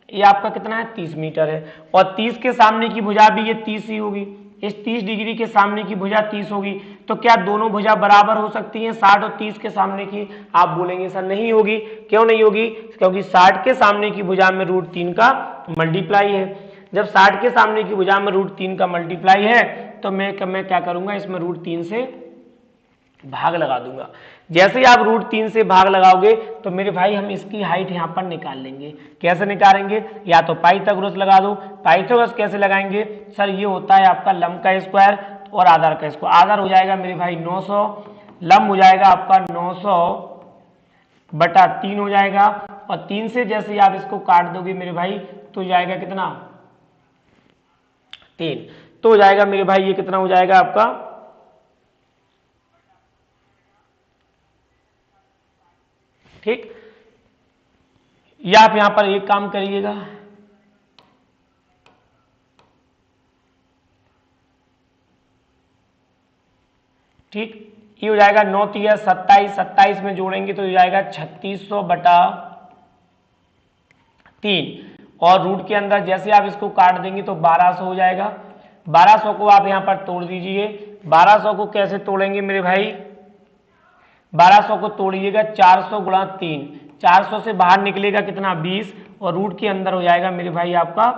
ये आपका कितना है 30 मीटर है। और 30 के सामने की भुजा भी ये 30 ही होगी, इस 30 डिग्री के सामने की भुजा 30 होगी। तो क्या दोनों भुजा बराबर हो सकती हैं 60 और 30 के सामने की? आप बोलेंगे सर नहीं होगी। क्यों नहीं होगी? क्योंकि 60 के सामने की भुजा में √3 का मल्टीप्लाई है। जब 60 के सामने की भुजा में √3 का मल्टीप्लाई है तो मैं क्या करूंगा, इसमें √3 से भाग लगा दूंगा। जैसे ही आप √3 से भाग लगाओगे तो मेरे भाई हम इसकी हाइट यहां पर निकाल लेंगे। कैसे निकालेंगे? या तो पाइथागोरस लगा दो। पाइथागोरस कैसे लगाएंगे सर? ये होता है आपका लंब का स्क्वायर और आधार का स्क्वायर। आधार हो जाएगा मेरे भाई 900, लंब हो जाएगा आपका 900/3 हो जाएगा। और 3 से जैसे ही आप इसको काट दोगे मेरे भाई तो हो जाएगा कितना 3। तो हो जाएगा मेरे भाई ये कितना हो जाएगा आपका, ठीक। या आप यहां पर एक काम करिएगा, ठीक। ये हो जाएगा 9 3 27, 27 में जोड़ेंगे तो हो जाएगा 3600/3। और रूट के अंदर जैसे आप इसको काट देंगे तो 1200 हो जाएगा। 1200 को आप यहां पर तोड़ दीजिए। 1200 को कैसे तोड़ेंगे मेरे भाई? 1200 को तोड़िएगा 400 × 3, 400 से बाहर निकलेगा कितना 20 और रूट के अंदर हो जाएगा मेरे भाई आपका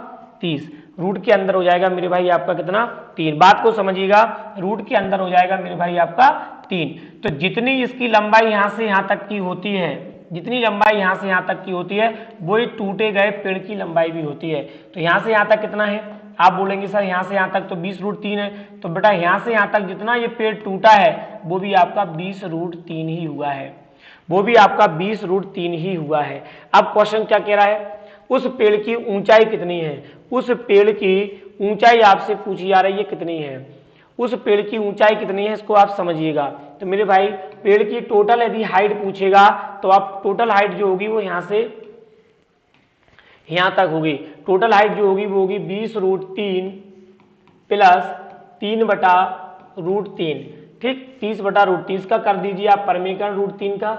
30। रूट के अंदर हो जाएगा मेरे भाई आपका कितना 3। बात को समझिएगा, रूट के अंदर हो जाएगा मेरे भाई आपका 3। तो जितनी इसकी लंबाई यहां से यहां तक की होती है, जितनी लंबाई यहां से यहां तक की होती है वही टूटे गए पेड़ की लंबाई भी होती है। तो यहां से यहां तक कितना है? आप बोलेंगे सर यहां से यहां तक तो 20√3 है। तो बेटा यहां से यहां तक जितना ये पेड़ टूटा है वो भी आपका 20√3 ही हुआ है, वो भी आपका 20√3 ही हुआ है। अब क्वेश्चन क्या कह रहा है? उस पेड़ की ऊंचाई कितनी है? उस पेड़ की ऊंचाई आपसे पूछी जा रही है कितनी है? उस पेड़ की ऊंचाई कितनी है इसको आप समझिएगा। तो मेरे भाई पेड़ की टोटल यदि हाइट पूछेगा तो आप टोटल हाइट जो होगी वो यहां से यहां तक होगी। टोटल हाइट जो होगी वो होगी 20√3 प्लस 3/√3, ठीक। 30/√3 का कर दीजिए आप परमीकरण, √3 का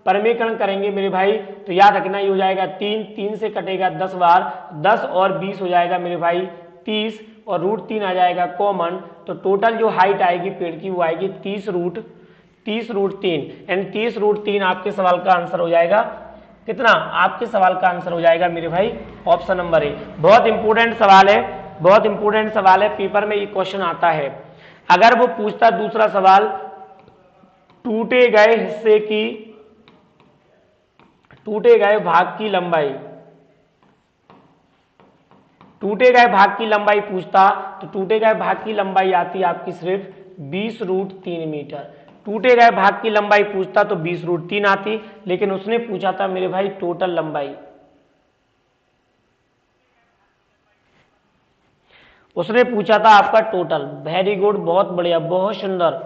परमीकरण करेंगे मेरे भाई तो याद रखना ये हो जाएगा 3, 3 से कटेगा 10 बार, 10 और 20 हो जाएगा मेरे भाई 30 और √3 आ जाएगा कॉमन। तो टोटल जो हाइट आएगी पेड़ की वो आएगी 30√3 एंड 30√3 आपके सवाल का आंसर हो जाएगा कितना? आपके सवाल का आंसर हो जाएगा मेरे भाई ऑप्शन नंबर ए। बहुत इंपॉर्टेंट सवाल है, बहुत इंपॉर्टेंट सवाल है, पेपर में ये क्वेश्चन आता है। अगर वो पूछता दूसरा सवाल, टूटे गए हिस्से की, टूटे गए भाग की लंबाई, टूटे गए भाग की लंबाई पूछता तो टूटे गए भाग की लंबाई आती है आपकी सिर्फ 20√3 मीटर। टूटे गए भाग की लंबाई पूछता तो 20√3 आती, लेकिन उसने पूछा था मेरे भाई टोटल लंबाई, उसने पूछा था आपका टोटल। वेरी गुड, बहुत बढ़िया, बहुत सुंदर।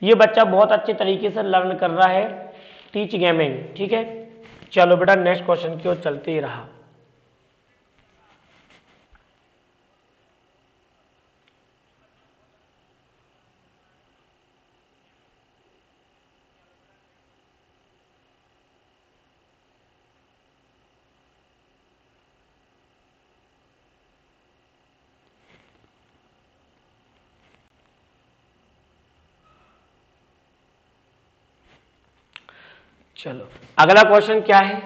ये बच्चा बहुत अच्छे तरीके से लर्न कर रहा है टीच गेमिंग, ठीक है। चलो बेटा नेक्स्ट क्वेश्चन की ओर चलते ही रहा। चलो अगला क्वेश्चन क्या है,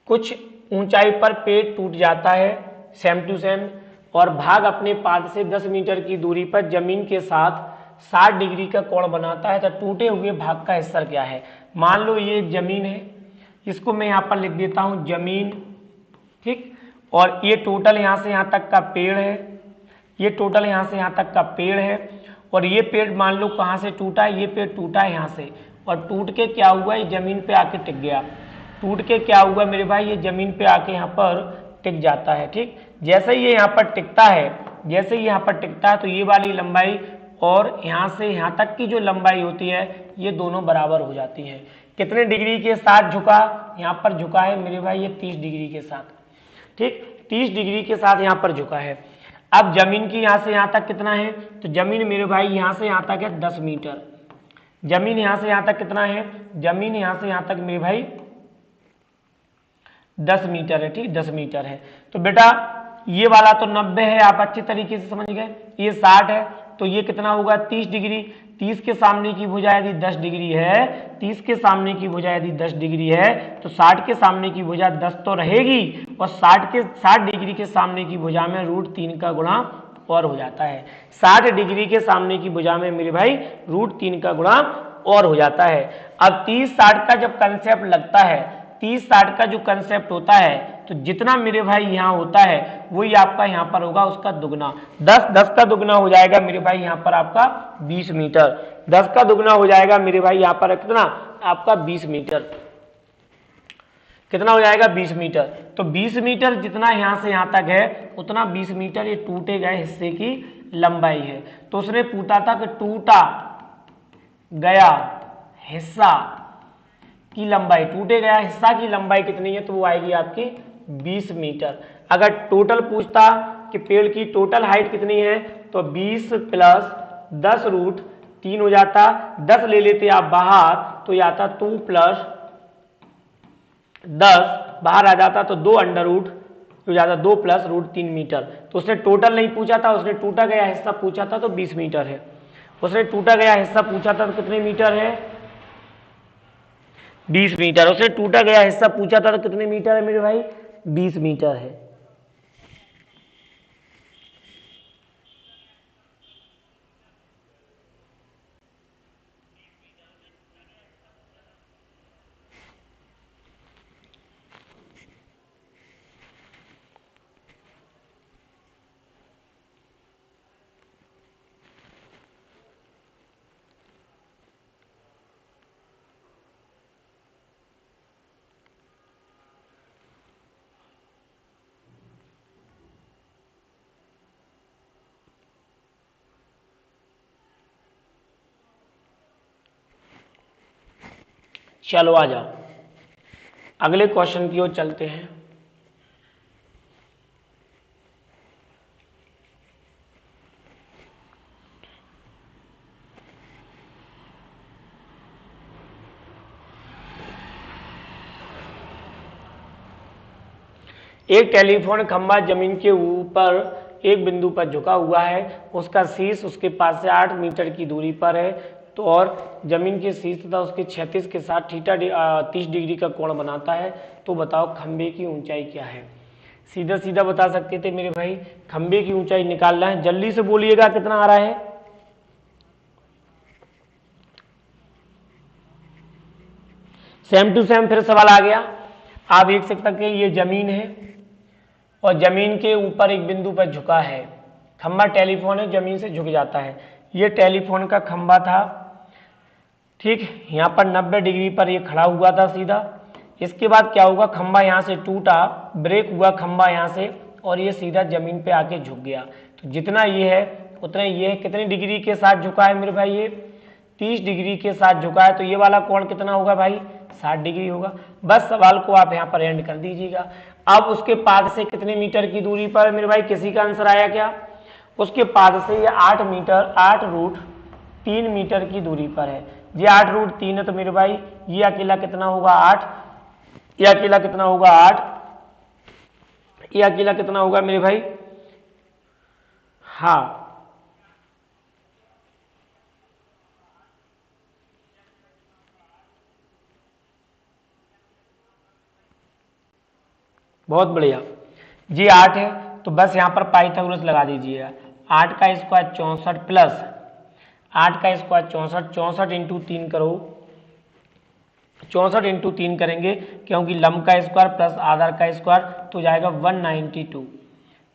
कुछ ऊंचाई पर पेड़ टूट जाता है सेम टू सेम और भाग अपने पाद से 10 मीटर की दूरी पर जमीन के साथ 60 डिग्री का कोण बनाता है, तो टूटे हुए भाग का हिस्सा क्या है। मान लो ये जमीन है, इसको मैं यहाँ पर लिख देता हूँ जमीन, ठीक, और ये टोटल यहाँ से यहाँ तक का पेड़ है, ये टोटल यहाँ से यहाँ तक का पेड़ है, और ये पेड़ मान लो कहाँ से टूटा है, ये पेड़ टूटा है यहाँ से, और टूट के क्या हुआ, ये जमीन पे आके टिक गया। टूट के क्या हुआ मेरे भाई, ये जमीन पे आके यहाँ पर टिक जाता है। ठीक, जैसे ही ये यहाँ पर टिकता है, जैसे ही यहाँ पर टिकता है तो ये वाली लंबाई और यहाँ से यहाँ तक की जो लंबाई होती है ये दोनों बराबर हो जाती है। कितने डिग्री के साथ झुका, यहाँ पर झुका है मेरे भाई ये 30 डिग्री के साथ। ठीक, 30 डिग्री के साथ यहाँ पर झुका है। अब जमीन की यहाँ से यहाँ तक कितना है, तो जमीन मेरे भाई यहाँ से यहाँ तक है 10 मीटर। जमीन यहाँ से यहाँ तक कितना है, जमीन यहाँ से यहाँ तक मेरे भाई 10 मीटर है। ठीक, 10 मीटर है। तो बेटा ये वाला तो 90 है, आप अच्छी तरीके से समझ गए। ये 60 है, तो ये कितना होगा 30 डिग्री। 30 के सामने की भुजा यदि 10 डिग्री है, 30 के सामने की भुजा यदि 10 डिग्री है तो 60 के सामने की भुजा 10 तो रहेगी, और 60 डिग्री के सामने की भुजा में √3 का गुणा और हो जाता है। 60 डिग्री के सामने की भुजा में मेरे भाई √3 का गुणा और हो जाता है। अब 30-60 का जब कंसेप्ट लगता है, 30-60 का जो कंसेप्ट होता है, तो जितना मेरे भाई यहाँ होता है वही आपका यहाँ पर होगा उसका दुगना। 10 का दुगना हो जाएगा मेरे भाई यहाँ पर आपका 20 मीटर। 10 का दुगना हो जाएगा मेरे भाई यहाँ पर कितना, आपका 20 मीटर। कितना हो जाएगा 20 मीटर। तो 20 मीटर जितना यहाँ से यहाँ तक है उतना 20 मीटर ये टूटे गए हिस्से की लंबाई है। तो उसने पूछा था कि टूटा गया हिस्सा की लंबाई, टूटे गया हिस्सा की लंबाई कितनी है, तो वो आएगी आपकी 20 मीटर। अगर टोटल पूछता कि पेड़ की टोटल हाइट कितनी है, तो 20 + 10 √3 हो जाता। 10 ले लेते आप बाहर तो ये आता 2 + 10 बाहर आ जाता, तो 2 √ हो जाता 2 + √3 मीटर। तो उसने टोटल नहीं पूछा था, उसने टूटा गया हिस्सा पूछा था, तो 20 मीटर है। उसने टूटा गया हिस्सा पूछा था तो कितने मीटर है, 20 मीटर। उसने टूटा गया हिस्सा पूछा था तो कितने मीटर है मेरे भाई, 20 मीटर है। चलो आ जाओ अगले क्वेश्चन की ओर चलते हैं। एक टेलीफोन खंभा जमीन के ऊपर एक बिंदु पर झुका हुआ है, उसका शीर्ष उसके पास से 8 मीटर की दूरी पर है, तो और जमीन के शीर्ष तथा उसके क्षैतिज के साथ 30 डिग्री का कोण बनाता है। तो बताओ खंभे की ऊंचाई क्या है। सीधा सीधा बता सकते थे मेरे भाई, खंभे की ऊंचाई निकालना है। जल्दी से बोलिएगा कितना आ रहा है। सेम टू सेम फिर सवाल आ गया। आप देख सकते हैं ये जमीन है और जमीन के ऊपर एक बिंदु पर झुका है। खंभा टेलीफोन है, जमीन से झुक जाता है। ये टेलीफोन का खंभा था, ठीक, यहाँ पर 90 डिग्री पर ये खड़ा हुआ था सीधा। इसके बाद क्या हुआ, खंभा यहाँ से टूटा, ब्रेक हुआ खंभा यहाँ से, और ये सीधा जमीन पे आके झुक गया। तो जितना ये है उतना ये है। कितने डिग्री के साथ झुका है मेरे भाई, ये 30 डिग्री के साथ झुका है। तो ये वाला कोण कितना होगा भाई, 60 डिग्री होगा। बस सवाल को आप यहाँ पर एंड कर दीजिएगा। अब उसके पाद से कितने मीटर की दूरी पर मेरे भाई, किसी का आंसर आया क्या। उसके पाद से ये 8 √3 मीटर की दूरी पर है। ये 8 √3 है, तो मेरे भाई ये अकेला कितना होगा 8, ये अकेला कितना होगा 8, ये अकेला कितना होगा मेरे भाई, हाँ बहुत बढ़िया। जी 8 है तो बस यहाँ पर पाइथागोरस लगा दीजिएगा। 8 का स्क्वायर 64 प्लस 8 का स्क्वायर 64, 64 इंटू 3 करो, 64 इंटू 3 करेंगे क्योंकि लंब का स्क्वायर प्लस आधार का स्क्वायर तो जाएगा 192।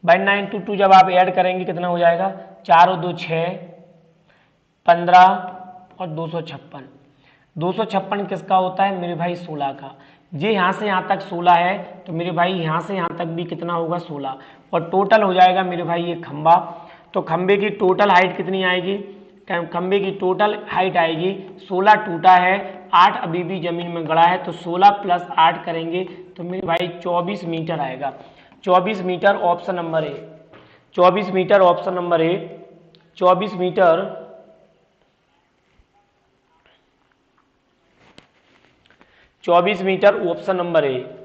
192 जब आप ऐड करेंगे कितना हो जाएगा, 4 और 2 6, 15 और 256। 256 किसका होता है मेरे भाई, 16 का। ये यहाँ से यहाँ तक 16 है तो मेरे भाई यहाँ से यहाँ तक भी कितना होगा, 16। और टोटल हो जाएगा मेरे भाई ये खंबा। तो खंबे की टोटल हाइट कितनी आएगी, खंबे की टोटल हाइट आएगी, 16 टूटा है, 8 अभी भी जमीन में गड़ा है, तो 16 प्लस 8 करेंगे तो मेरे भाई 24 मीटर आएगा। 24 metre option number A, 24 metre option number A, 24 metre, 24 metre option number A.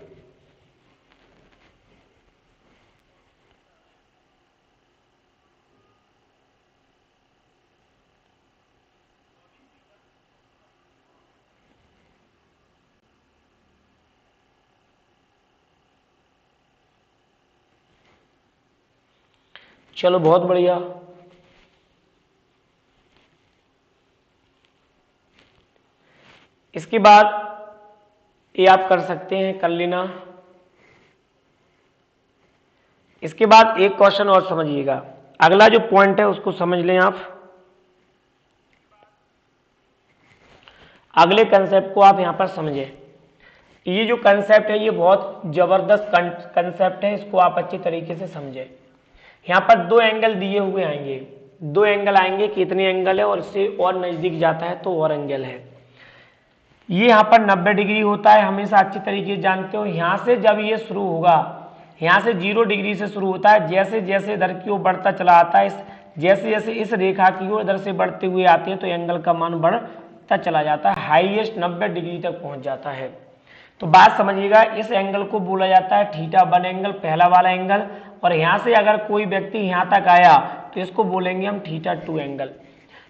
चलो बहुत बढ़िया। इसके बाद ये आप कर सकते हैं, कर लेना। इसके बाद एक क्वेश्चन और समझिएगा, अगला जो पॉइंट है उसको समझ लें आप। अगले कंसेप्ट को आप यहां पर समझें। ये जो कंसेप्ट है ये बहुत जबरदस्त कंसेप्ट है, इसको आप अच्छी तरीके से समझें। यहाँ पर दो एंगल दिए हुए आएंगे, दो एंगल आएंगे, कितने एंगल है और इससे और नजदीक जाता है तो और एंगल है। ये यहाँ पर 90 डिग्री होता है, हमेशा अच्छी तरीके से जानते हो। यहाँ से जब ये शुरू होगा, यहाँ से 0 डिग्री से शुरू होता है, जैसे जैसे इधर की ओर बढ़ता चला आता है, जैसे जैसे इस रेखा की ओर इधर से बढ़ते हुए आते हैं तो एंगल का मान बढ़ता चला जाता है, हाईएस्ट 90 डिग्री तक पहुंच जाता है। तो बात समझिएगा, इस एंगल को बोला जाता है θ1 एंगल, पहला वाला एंगल। और यहाँ से अगर कोई व्यक्ति यहाँ तक आया तो इसको बोलेंगे हम θ2 एंगल।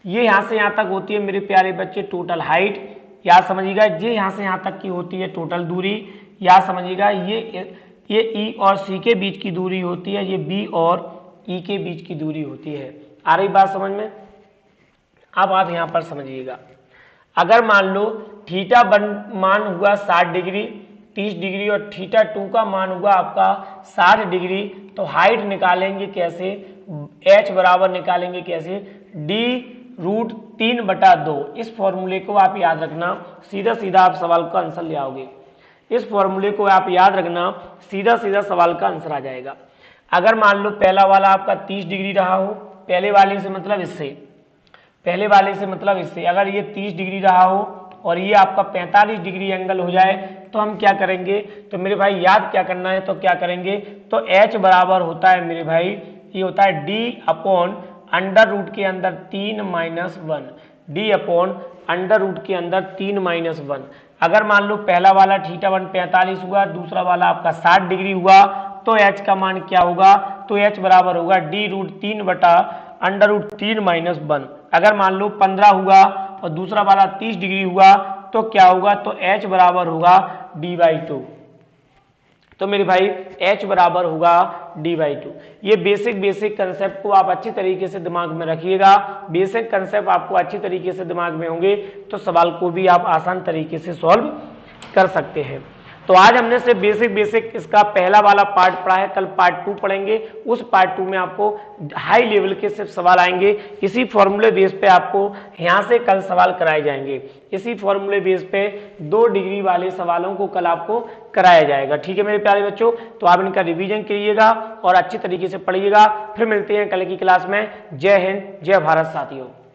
ये यहाँ से यहाँ तक होती है मेरे प्यारे बच्चे टोटल हाइट, याद समझिएगा। ये यहाँ से यहाँ तक की होती है टोटल दूरी, याद समझिएगा। ये ई और सी के बीच की दूरी होती है, ये बी और ई के बीच की दूरी होती है। आ रही बात समझ में? अब आप यहाँ पर समझिएगा, अगर मान लो θ1 मान हुआ 60 डिग्री, 30 डिग्री और θ2 का मान हुआ आपका 60 डिग्री, तो हाइट निकालेंगे कैसे, h बराबर निकालेंगे कैसे, d√3/2। इस फॉर्मूले को आप याद रखना, सीधा सीधा आप सवाल का आंसर ले आओगे। इस फॉर्मूले को आप याद रखना, सीधा सीधा सवाल का आंसर आ जाएगा। अगर मान लो पहला वाला आपका 30 डिग्री रहा हो, पहले वाले से मतलब इससे, पहले वाले से मतलब इससे, अगर ये 30 डिग्री रहा हो और ये आपका 45 डिग्री एंगल हो जाए तो हम क्या करेंगे, तो मेरे भाई याद क्या करना है, तो क्या करेंगे, तो h बराबर होता है मेरे भाई, ये होता है d/√, के अंदर 3 - 1, d/√, के अंदर 3 - 1। अगर मान लो पहला वाला θ1 45 हुआ, दूसरा वाला आपका 60 डिग्री हुआ, तो h का मान क्या होगा, तो h बराबर होगा d√3/√3 - 1। अगर मान लो 15 हुआ और दूसरा वाला 30 डिग्री हुआ तो क्या होगा, तो h बराबर होगा d/2। तो मेरे भाई h बराबर होगा d/2। ये बेसिक कंसेप्ट को आप अच्छी तरीके से दिमाग में रखिएगा। बेसिक कंसेप्ट आपको अच्छी तरीके से दिमाग में होंगे तो सवाल को भी आप आसान तरीके से सॉल्व कर सकते हैं। तो आज हमने सिर्फ बेसिक इसका पहला वाला पार्ट पढ़ा है, कल पार्ट 2 पढ़ेंगे। उस पार्ट 2 में आपको हाई लेवल के सिर्फ सवाल आएंगे। इसी फॉर्मूले बेस पे आपको यहाँ से कल सवाल कराए जाएंगे। इसी फॉर्मूले बेस पे 2 डिग्री वाले सवालों को कल आपको कराया जाएगा। ठीक है मेरे प्यारे बच्चों, तो आप इनका रिवीजन करिएगा और अच्छी तरीके से पढ़िएगा। फिर मिलते हैं कल की क्लास में। जय हिंद, जय भारत साथियों।